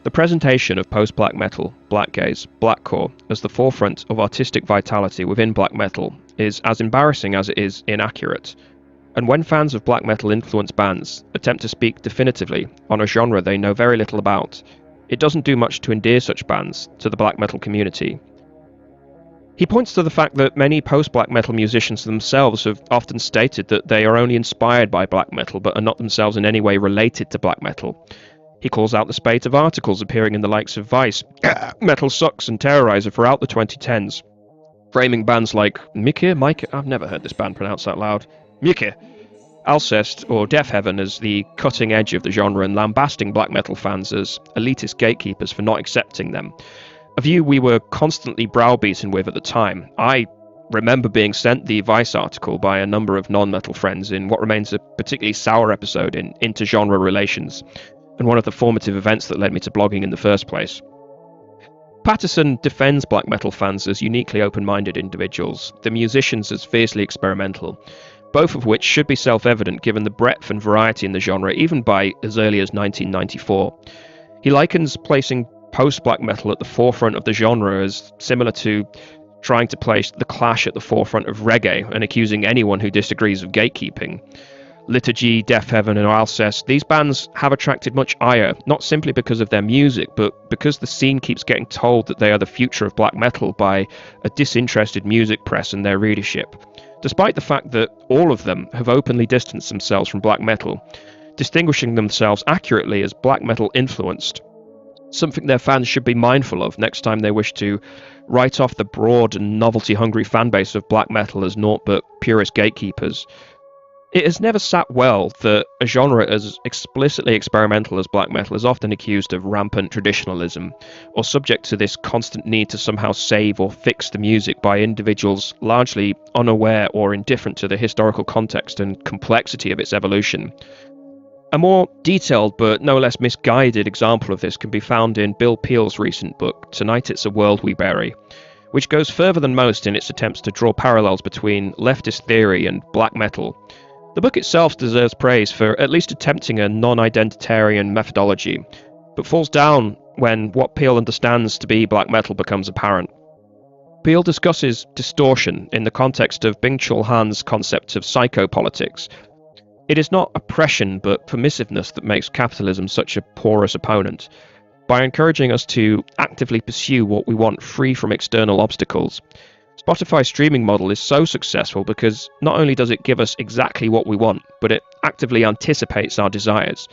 The presentation of post-black metal, black gaze, blackcore as the forefront of artistic vitality within black metal is as embarrassing as it is inaccurate. And when fans of black metal influenced bands attempt to speak definitively on a genre they know very little about, it doesn't do much to endear such bands to the black metal community. He points to the fact that many post-black metal musicians themselves have often stated that they are only inspired by black metal but are not themselves in any way related to black metal. He calls out the spate of articles appearing in the likes of Vice, Metal Sucks and Terrorizer throughout the 2010s, framing bands like Mike, I've never heard this band pronounced out loud, Mike, Alcest or Death Heaven as the cutting edge of the genre and lambasting black metal fans as elitist gatekeepers for not accepting them. A view we were constantly browbeaten with at the time. I remember being sent the Vice article by a number of non-metal friends in what remains a particularly sour episode in inter-genre relations, and one of the formative events that led me to blogging in the first place. Patterson defends black metal fans as uniquely open-minded individuals, the musicians as fiercely experimental, both of which should be self-evident given the breadth and variety in the genre even by as early as 1994. He likens placing post-black metal at the forefront of the genre as similar to trying to place The Clash at the forefront of reggae and accusing anyone who disagrees of gatekeeping. Liturgy, Death Heaven and Alcest, these bands have attracted much ire, not simply because of their music, but because the scene keeps getting told that they are the future of black metal by a disinterested music press and their readership. Despite the fact that all of them have openly distanced themselves from black metal, distinguishing themselves accurately as black metal influenced, something their fans should be mindful of next time they wish to write off the broad and novelty-hungry fanbase of black metal as naught but purist gatekeepers. It has never sat well that a genre as explicitly experimental as black metal is often accused of rampant traditionalism, or subject to this constant need to somehow save or fix the music by individuals largely unaware or indifferent to the historical context and complexity of its evolution. A more detailed but no less misguided example of this can be found in Bill Peel's recent book, Tonight It's a World We Bury, which goes further than most in its attempts to draw parallels between leftist theory and black metal. The book itself deserves praise for at least attempting a non-identitarian methodology, but falls down when what Peel understands to be black metal becomes apparent. Peel discusses distortion in the context of Byung-Chul Han's concept of psychopolitics. It is not oppression but permissiveness that makes capitalism such a porous opponent. By encouraging us to actively pursue what we want free from external obstacles, Spotify's streaming model is so successful because not only does it give us exactly what we want, but it actively anticipates our desires.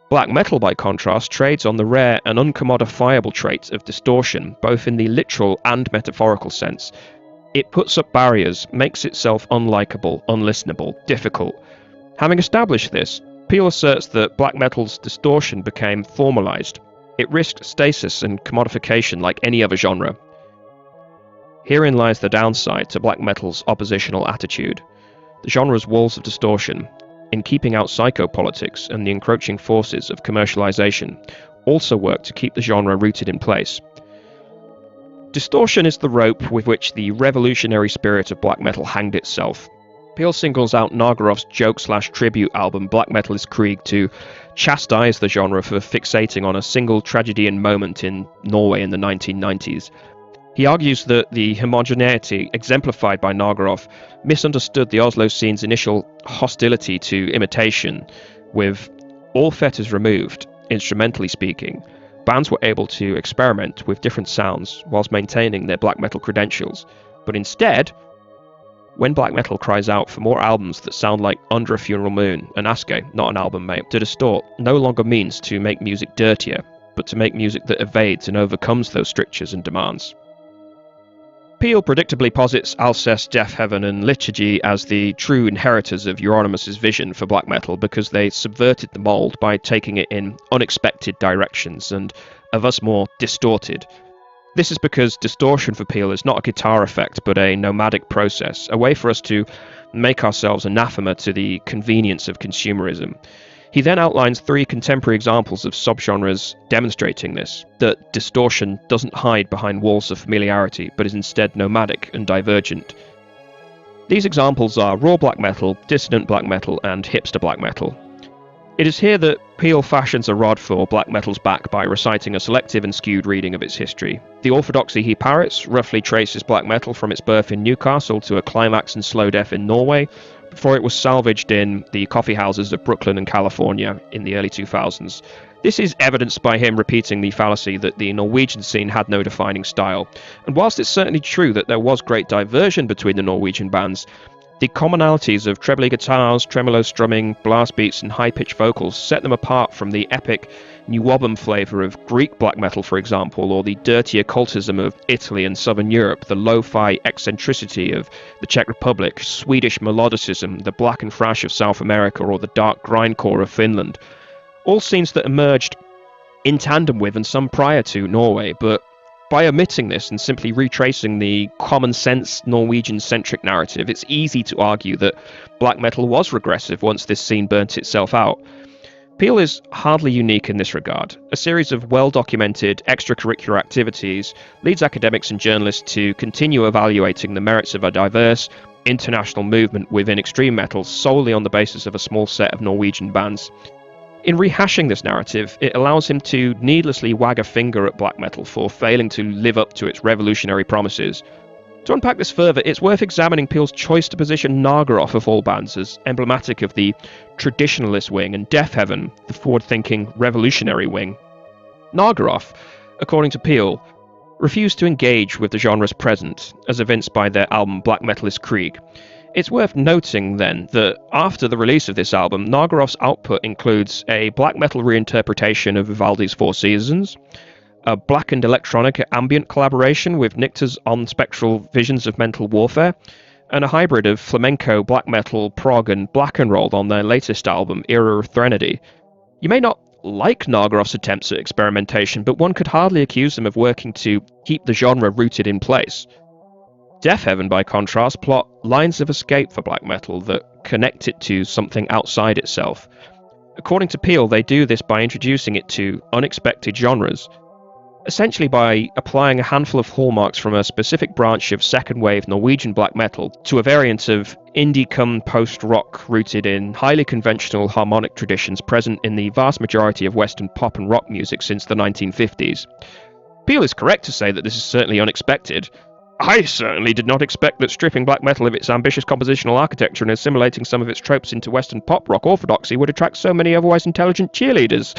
Black metal, by contrast, trades on the rare and uncommodifiable trait of distortion, both in the literal and metaphorical sense. It puts up barriers, makes itself unlikable, unlistenable, difficult. Having established this, Peel asserts that black metal's distortion became formalized. It risked stasis and commodification like any other genre. Herein lies the downside to black metal's oppositional attitude. The genre's walls of distortion, in keeping out psychopolitics and the encroaching forces of commercialization, also work to keep the genre rooted in place. Distortion is the rope with which the revolutionary spirit of black metal hanged itself. Peel singles out Nagaroff's joke/tribute album Black Metal is Krieg to chastise the genre for fixating on a single tragedian moment in Norway in the 1990s. He argues that the homogeneity exemplified by Nagaroff misunderstood the Oslo scene's initial hostility to imitation. With all fetters removed, instrumentally speaking, bands were able to experiment with different sounds whilst maintaining their black metal credentials. But instead, when black metal cries out for more albums that sound like Under a Funeral Moon and Aske, not an album mate, to distort no longer means to make music dirtier, but to make music that evades and overcomes those strictures and demands. Peel predictably posits Alcest, Deafheaven and Liturgy as the true inheritors of Euronymous' vision for black metal because they subverted the mould by taking it in unexpected directions and are thus more distorted. This is because distortion for Peel is not a guitar effect but a nomadic process, a way for us to make ourselves anathema to the convenience of consumerism. He then outlines 3 contemporary examples of subgenres demonstrating this, that distortion doesn't hide behind walls of familiarity, but is instead nomadic and divergent. These examples are raw black metal, dissident black metal, and hipster black metal. It is here that Peel fashions a rod for black metal's back by reciting a selective and skewed reading of its history. The orthodoxy he parrots roughly traces black metal from its birth in Newcastle to a climax in slow death in Norway, before it was salvaged in the coffee houses of Brooklyn and California in the early 2000s. This is evidenced by him repeating the fallacy that the Norwegian scene had no defining style. And whilst it's certainly true that there was great diversion between the Norwegian bands, the commonalities of trebly guitars, tremolo strumming, blast beats and high-pitched vocals set them apart from the epic Newobum flavour of Greek black metal, for example, or the dirty occultism of Italy and Southern Europe, the lo-fi eccentricity of the Czech Republic, Swedish melodicism, the black and thrash of South America, or the dark grindcore of Finland. All scenes that emerged in tandem with and some prior to Norway, but by omitting this and simply retracing the common-sense Norwegian-centric narrative, it's easy to argue that black metal was regressive once this scene burnt itself out. Peel is hardly unique in this regard. A series of well-documented extracurricular activities leads academics and journalists to continue evaluating the merits of a diverse, international movement within extreme metal solely on the basis of a small set of Norwegian bands. In rehashing this narrative, it allows him to needlessly wag a finger at black metal for failing to live up to its revolutionary promises. To unpack this further, it's worth examining Peel's choice to position Nagaroff of all bands as emblematic of the traditionalist wing and Deafheaven, the forward-thinking revolutionary wing. Nagaroff, according to Peel, refused to engage with the genre's present, as evinced by their album Black Metal is Krieg. It's worth noting, then, that after the release of this album, Nagaroff's output includes a black metal reinterpretation of Vivaldi's Four Seasons, a blackened electronic ambient collaboration with Nicta's on-spectral visions of mental warfare, and a hybrid of flamenco, black metal, prog, and black and roll on their latest album, Era of Threnody. You may not like Nagaroff's attempts at experimentation, but one could hardly accuse them of working to keep the genre rooted in place. Deafheaven, by contrast, plot lines of escape for black metal that connect it to something outside itself. According to Peel, they do this by introducing it to unexpected genres, essentially by applying a handful of hallmarks from a specific branch of second-wave Norwegian black metal to a variant of indie-cum post-rock rooted in highly conventional harmonic traditions present in the vast majority of Western pop and rock music since the 1950s. Peel is correct to say that this is certainly unexpected. I certainly did not expect that stripping black metal of its ambitious compositional architecture and assimilating some of its tropes into Western pop rock orthodoxy would attract so many otherwise intelligent cheerleaders.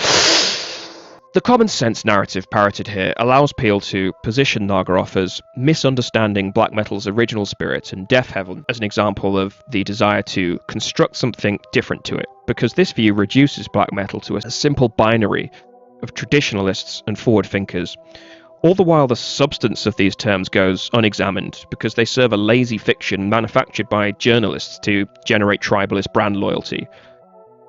The common sense narrative parroted here allows Peel to position Nagaroff as misunderstanding black metal's original spirit and Death Heaven as an example of the desire to construct something different to it, because this view reduces black metal to a simple binary of traditionalists and forward thinkers. All the while the substance of these terms goes unexamined because they serve a lazy fiction manufactured by journalists to generate tribalist brand loyalty.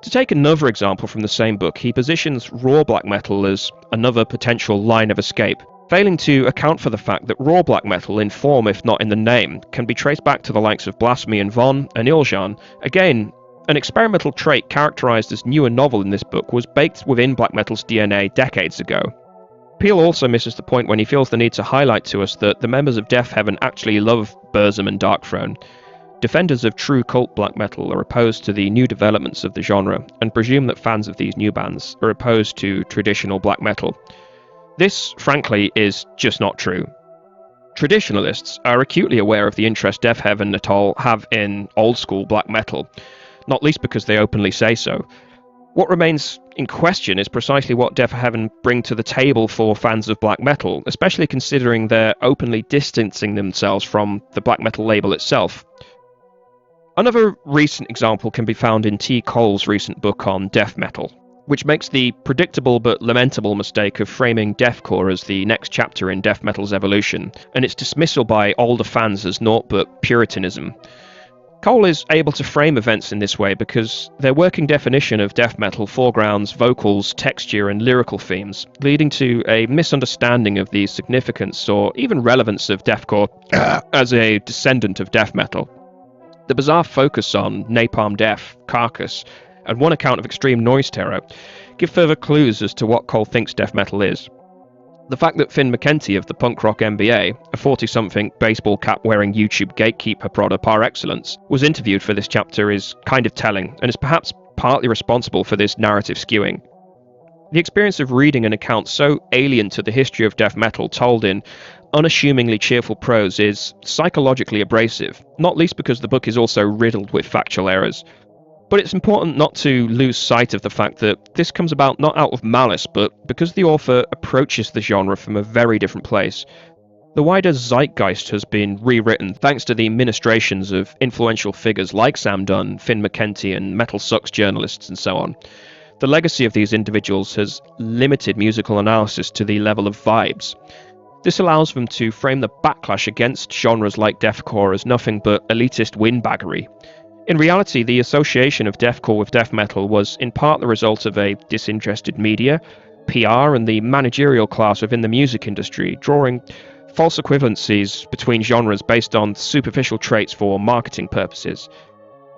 To take another example from the same book, he positions raw black metal as another potential line of escape, failing to account for the fact that raw black metal, in form if not in the name, can be traced back to the likes of Blasphemy and Von and Iljan. Again, an experimental trait characterized as new and novel in this book was baked within black metal's DNA decades ago. Peel also misses the point when he feels the need to highlight to us that the members of Death Heaven actually love Burzum and Darkthrone. Defenders of true cult black metal are opposed to the new developments of the genre, and presume that fans of these new bands are opposed to traditional black metal. This, frankly, is just not true. Traditionalists are acutely aware of the interest Death Heaven et al. Have in old-school black metal, not least because they openly say so. What remains in question is precisely what Death Heaven bring to the table for fans of black metal, especially considering they're openly distancing themselves from the black metal label itself. Another recent example can be found in T. Cole's recent book on death metal, which makes the predictable but lamentable mistake of framing deathcore as the next chapter in death metal's evolution, and its dismissal by older fans as naught but puritanism. Cole is able to frame events in this way because their working definition of death metal foregrounds vocals, texture, and lyrical themes, leading to a misunderstanding of the significance or even relevance of deathcore as a descendant of death metal. The bizarre focus on Napalm Death, Carcass, and one account of extreme noise terror give further clues as to what Cole thinks death metal is. The fact that Finn McKenty of the punk rock MBA, a 40-something baseball cap-wearing YouTube gatekeeper prodder par excellence, was interviewed for this chapter is kind of telling, and is perhaps partly responsible for this narrative skewing. The experience of reading an account so alien to the history of death metal told in unassumingly cheerful prose is psychologically abrasive, not least because the book is also riddled with factual errors. But it's important not to lose sight of the fact that this comes about not out of malice, but because the author approaches the genre from a very different place. The wider zeitgeist has been rewritten thanks to the ministrations of influential figures like Sam Dunn, Finn McKenty, and Metal Sucks journalists and so on. The legacy of these individuals has limited musical analysis to the level of vibes. This allows them to frame the backlash against genres like deathcore as nothing but elitist windbaggery. In reality, the association of deathcore with death metal was in part the result of a disinterested media, PR, and the managerial class within the music industry, drawing false equivalencies between genres based on superficial traits for marketing purposes.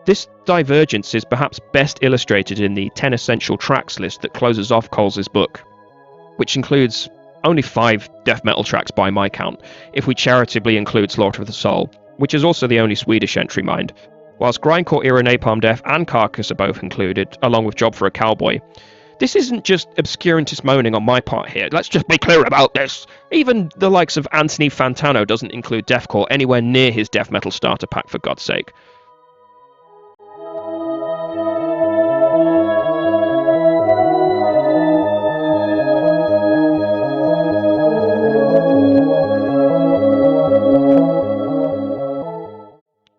This divergence is perhaps best illustrated in the 10 essential tracks list that closes off Cole's book, which includes only 5 death metal tracks by my count, if we charitably include Slaughter of the Soul, which is also the only Swedish entry, mind. Whilst grindcore era Napalm Death and Carcass are both included, along with Job for a Cowboy. This isn't just obscurantist moaning on my part here, let's just be clear about this. Even the likes of Anthony Fantano doesn't include deathcore anywhere near his death metal starter pack, for God's sake.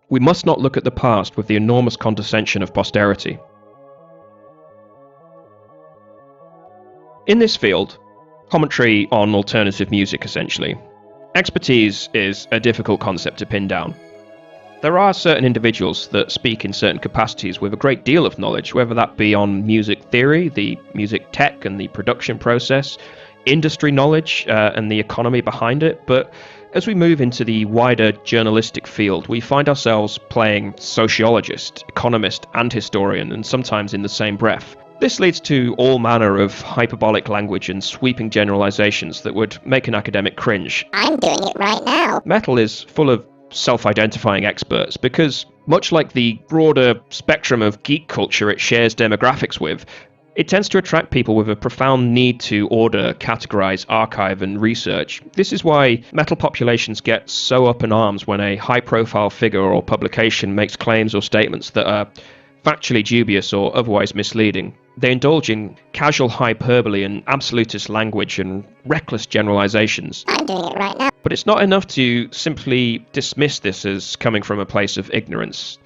We must not look at the past with the enormous condescension of posterity. In this field, commentary on alternative music essentially, expertise is a difficult concept to pin down. There are certain individuals that speak in certain capacities with a great deal of knowledge, whether that be on music theory, the music tech and the production process, industry knowledge and the economy behind it, but as we move into the wider journalistic field, we find ourselves playing sociologist, economist, and historian, and sometimes in the same breath. This leads to all manner of hyperbolic language and sweeping generalizations that would make an academic cringe. I'm doing it right now. Metal is full of self-identifying experts because, much like the broader spectrum of geek culture it shares demographics with, It tends to attract people with a profound need to order, categorize, archive, and research. This is why metal populations get so up in arms when a high-profile figure or publication makes claims or statements that are factually dubious or otherwise misleading. They indulge in casual hyperbole and absolutist language and reckless generalizations. I'm doing it right now. But it's not enough to simply dismiss this as coming from a place of ignorance.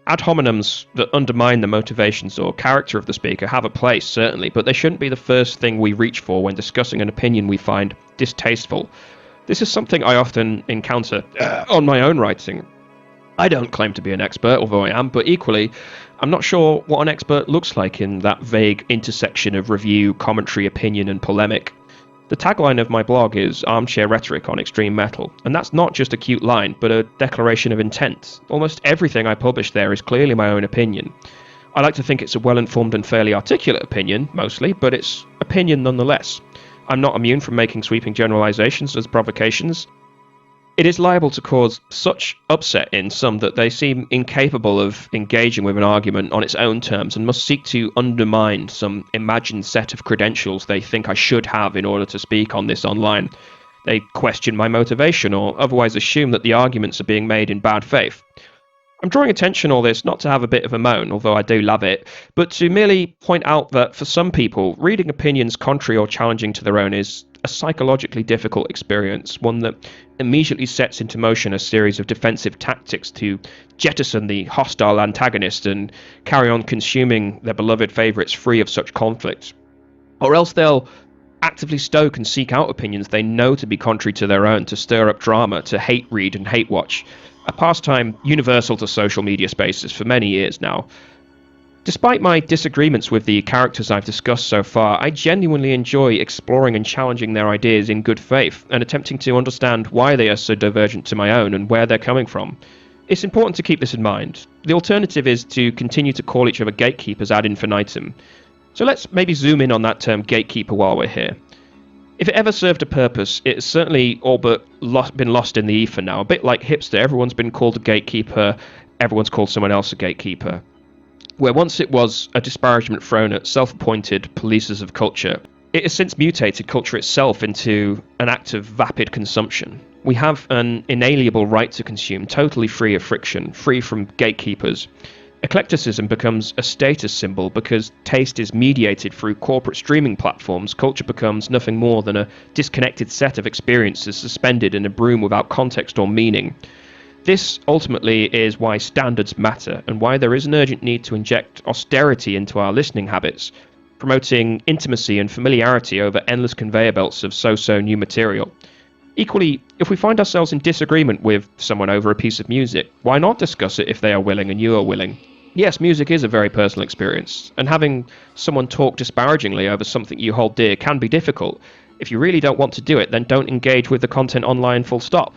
Ad hominems that undermine the motivations or character of the speaker have a place, certainly, but they shouldn't be the first thing we reach for when discussing an opinion we find distasteful. This is something I often encounter on my own writing. I don't claim to be an expert, although I am, but equally, I'm not sure what an expert looks like in that vague intersection of review, commentary, opinion, and polemic. The tagline of my blog is Armchair Rhetoric on Extreme Metal, and that's not just a cute line, but a declaration of intent. Almost everything I publish there is clearly my own opinion. I like to think it's a well-informed and fairly articulate opinion, mostly, but it's opinion nonetheless. I'm not immune from making sweeping generalizations as provocations. It is liable to cause such upset in some that they seem incapable of engaging with an argument on its own terms and must seek to undermine some imagined set of credentials they think I should have in order to speak on this online. They question my motivation or otherwise assume that the arguments are being made in bad faith. I'm drawing attention to all this not to have a bit of a moan, although I do love it, but to merely point out that for some people, reading opinions contrary or challenging to their own is a psychologically difficult experience, one that immediately sets into motion a series of defensive tactics to jettison the hostile antagonist and carry on consuming their beloved favourites free of such conflict. Or else they'll actively stoke and seek out opinions they know to be contrary to their own to stir up drama, to hate read and hate watch, a pastime universal to social media spaces for many years now. Despite my disagreements with the characters I've discussed so far, I genuinely enjoy exploring and challenging their ideas in good faith and attempting to understand why they are so divergent to my own and where they're coming from. It's important to keep this in mind. The alternative is to continue to call each other gatekeepers ad infinitum. So let's maybe zoom in on that term gatekeeper while we're here. If it ever served a purpose, it's certainly all but been lost in the ether now. A bit like hipster, everyone's been called a gatekeeper, everyone's called someone else a gatekeeper. Where once it was a disparagement thrown at self-appointed policers of culture, it has since mutated culture itself into an act of vapid consumption. We have an inalienable right to consume, totally free of friction, free from gatekeepers. Eclecticism becomes a status symbol because taste is mediated through corporate streaming platforms. Culture becomes nothing more than a disconnected set of experiences suspended in a broom without context or meaning. This ultimately is why standards matter and why there is an urgent need to inject austerity into our listening habits, promoting intimacy and familiarity over endless conveyor belts of so-so new material. Equally, if we find ourselves in disagreement with someone over a piece of music, why not discuss it if they are willing and you are willing? Yes, music is a very personal experience, and having someone talk disparagingly over something you hold dear can be difficult. If you really don't want to do it, then don't engage with the content online, full stop.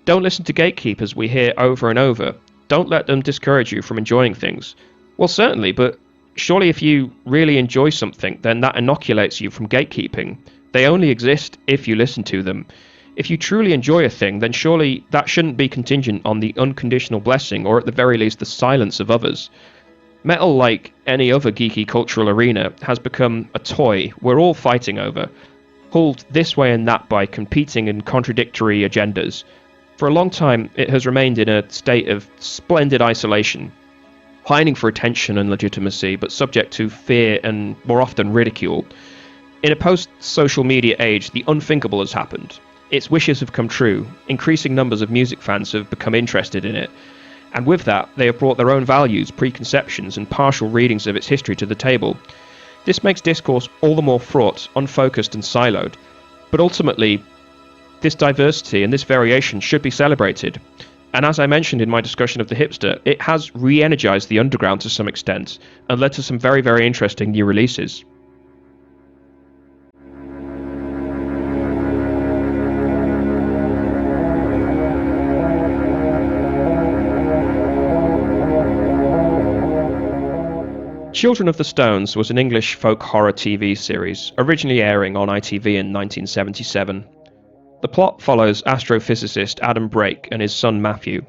Don't listen to gatekeepers we hear over and over. Don't let them discourage you from enjoying things. Well, certainly, but surely if you really enjoy something, then that inoculates you from gatekeeping. They only exist if you listen to them. If you truly enjoy a thing, then surely that shouldn't be contingent on the unconditional blessing, or at the very least the silence of others. Metal, like any other geeky cultural arena, has become a toy we're all fighting over, pulled this way and that by competing and contradictory agendas. For a long time, it has remained in a state of splendid isolation, pining for attention and legitimacy, but subject to fear and, more often, ridicule. In a post-social media age, the unthinkable has happened. Its wishes have come true. Increasing numbers of music fans have become interested in it. And with that, they have brought their own values, preconceptions, and partial readings of its history to the table. This makes discourse all the more fraught, unfocused, and siloed. But ultimately, this diversity and this variation should be celebrated. And as I mentioned in my discussion of the hipster, it has re-energized the underground to some extent and led to some very, very interesting new releases. Children of the Stones was an English folk horror TV series, originally airing on ITV in 1977. The plot follows astrophysicist Adam Brake and his son Matthew.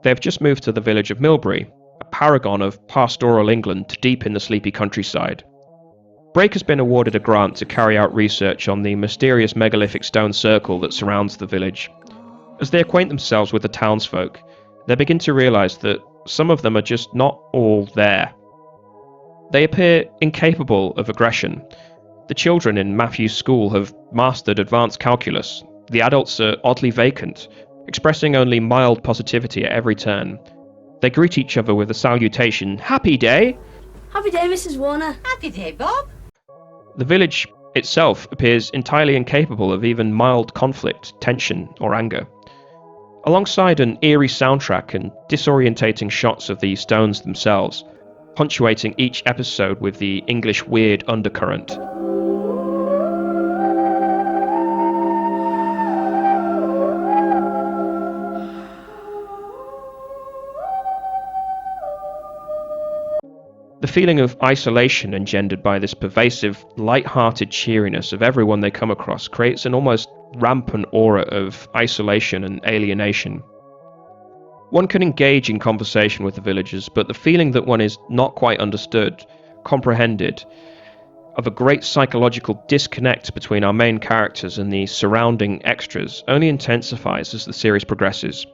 They have just moved to the village of Milbury, a paragon of pastoral England deep in the sleepy countryside. Break has been awarded a grant to carry out research on the mysterious megalithic stone circle that surrounds the village. As they acquaint themselves with the townsfolk, they begin to realise that some of them are just not all there. They appear incapable of aggression. The children in Matthew's school have mastered advanced calculus. The adults are oddly vacant, expressing only mild positivity at every turn. They greet each other with a salutation, "Happy day!" Happy day, Mrs. Warner. Happy day, Bob. The village itself appears entirely incapable of even mild conflict, tension, or anger. Alongside an eerie soundtrack and disorientating shots of the stones themselves, punctuating each episode with the English weird undercurrent. The feeling of isolation engendered by this pervasive, light-hearted cheeriness of everyone they come across creates an almost rampant aura of isolation and alienation. One can engage in conversation with the villagers, but the feeling that one is not quite understood, comprehended, of a great psychological disconnect between our main characters and the surrounding extras only intensifies as the series progresses.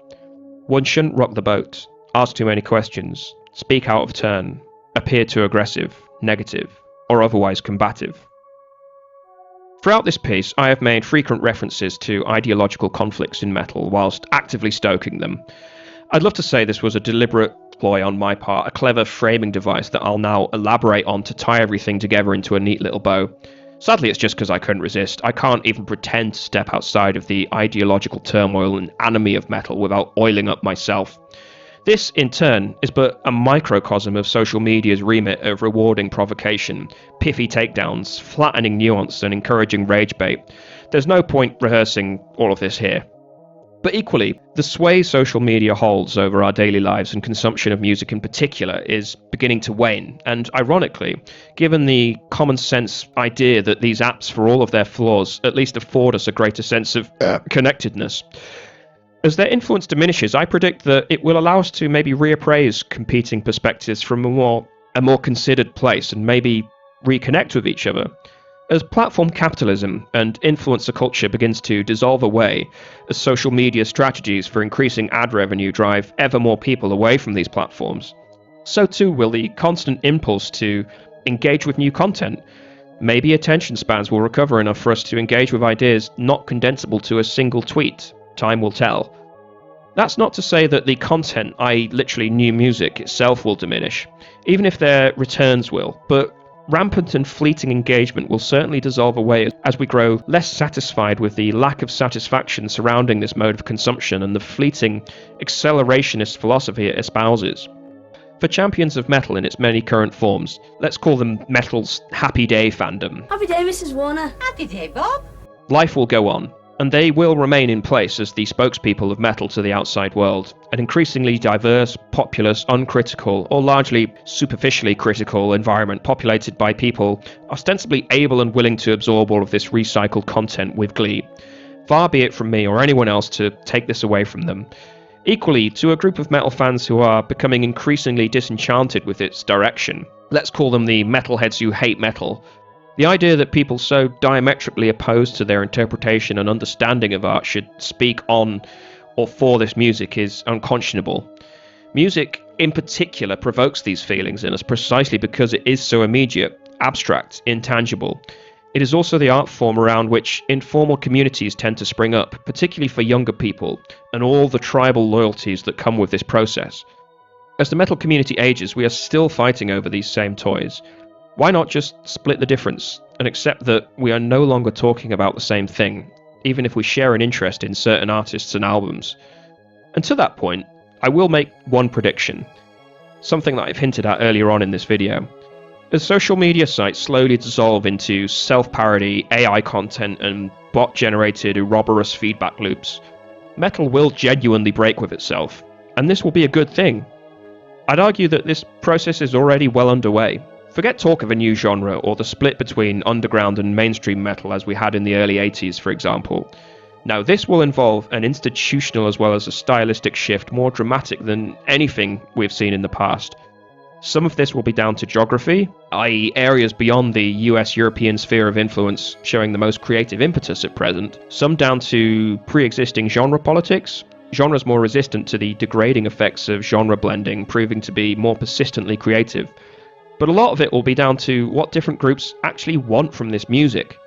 One shouldn't rock the boat, ask too many questions, speak out of turn, appear too aggressive, negative, or otherwise combative. Throughout this piece, I have made frequent references to ideological conflicts in metal whilst actively stoking them. I'd love to say this was a deliberate ploy on my part, a clever framing device that I'll now elaborate on to tie everything together into a neat little bow. Sadly, it's just because I couldn't resist. I can't even pretend to step outside of the ideological turmoil and anime of metal without oiling up myself. This, in turn, is but a microcosm of social media's remit of rewarding provocation, pithy takedowns, flattening nuance, and encouraging rage bait. There's no point rehearsing all of this here. But equally, the sway social media holds over our daily lives and consumption of music in particular is beginning to wane, and ironically, given the common sense idea that these apps, for all of their flaws, at least afford us a greater sense of connectedness. As their influence diminishes, I predict that it will allow us to maybe reappraise competing perspectives from a more considered place and maybe reconnect with each other. As platform capitalism and influencer culture begins to dissolve away, as social media strategies for increasing ad revenue drive ever more people away from these platforms, so too will the constant impulse to engage with new content. Maybe attention spans will recover enough for us to engage with ideas not condensable to a single tweet. Time will tell. That's not to say that the content, i.e. literally new music itself, will diminish, even if their returns will, but rampant and fleeting engagement will certainly dissolve away as we grow less satisfied with the lack of satisfaction surrounding this mode of consumption and the fleeting, accelerationist philosophy it espouses. For champions of metal in its many current forms, let's call them metal's happy day fandom. Happy day, Mrs. Warner. Happy day, Bob. Life will go on, and they will remain in place as the spokespeople of metal to the outside world, an increasingly diverse, populous, uncritical, or largely superficially critical environment populated by people ostensibly able and willing to absorb all of this recycled content with glee. Far be it from me or anyone else to take this away from them. Equally, to a group of metal fans who are becoming increasingly disenchanted with its direction, let's call them the metalheads who hate metal. The idea that people so diametrically opposed to their interpretation and understanding of art should speak on or for this music is unconscionable. Music, in particular, provokes these feelings in us precisely because it is so immediate, abstract, intangible. It is also the art form around which informal communities tend to spring up, particularly for younger people, and all the tribal loyalties that come with this process. As the metal community ages, we are still fighting over these same toys. Why not just split the difference and accept that we are no longer talking about the same thing, even if we share an interest in certain artists and albums? And to that point, I will make one prediction, something that I've hinted at earlier on in this video. As social media sites slowly dissolve into self-parody, AI content and bot-generated Ouroboros feedback loops, metal will genuinely break with itself, and this will be a good thing. I'd argue that this process is already well underway. Forget talk of a new genre or the split between underground and mainstream metal as we had in the early 80s, for example. Now, this will involve an institutional as well as a stylistic shift more dramatic than anything we've seen in the past. Some of this will be down to geography, i.e. areas beyond the US-European sphere of influence showing the most creative impetus at present. Some down to pre-existing genre politics, genres more resistant to the degrading effects of genre blending proving to be more persistently creative. But a lot of it will be down to what different groups actually want from this music.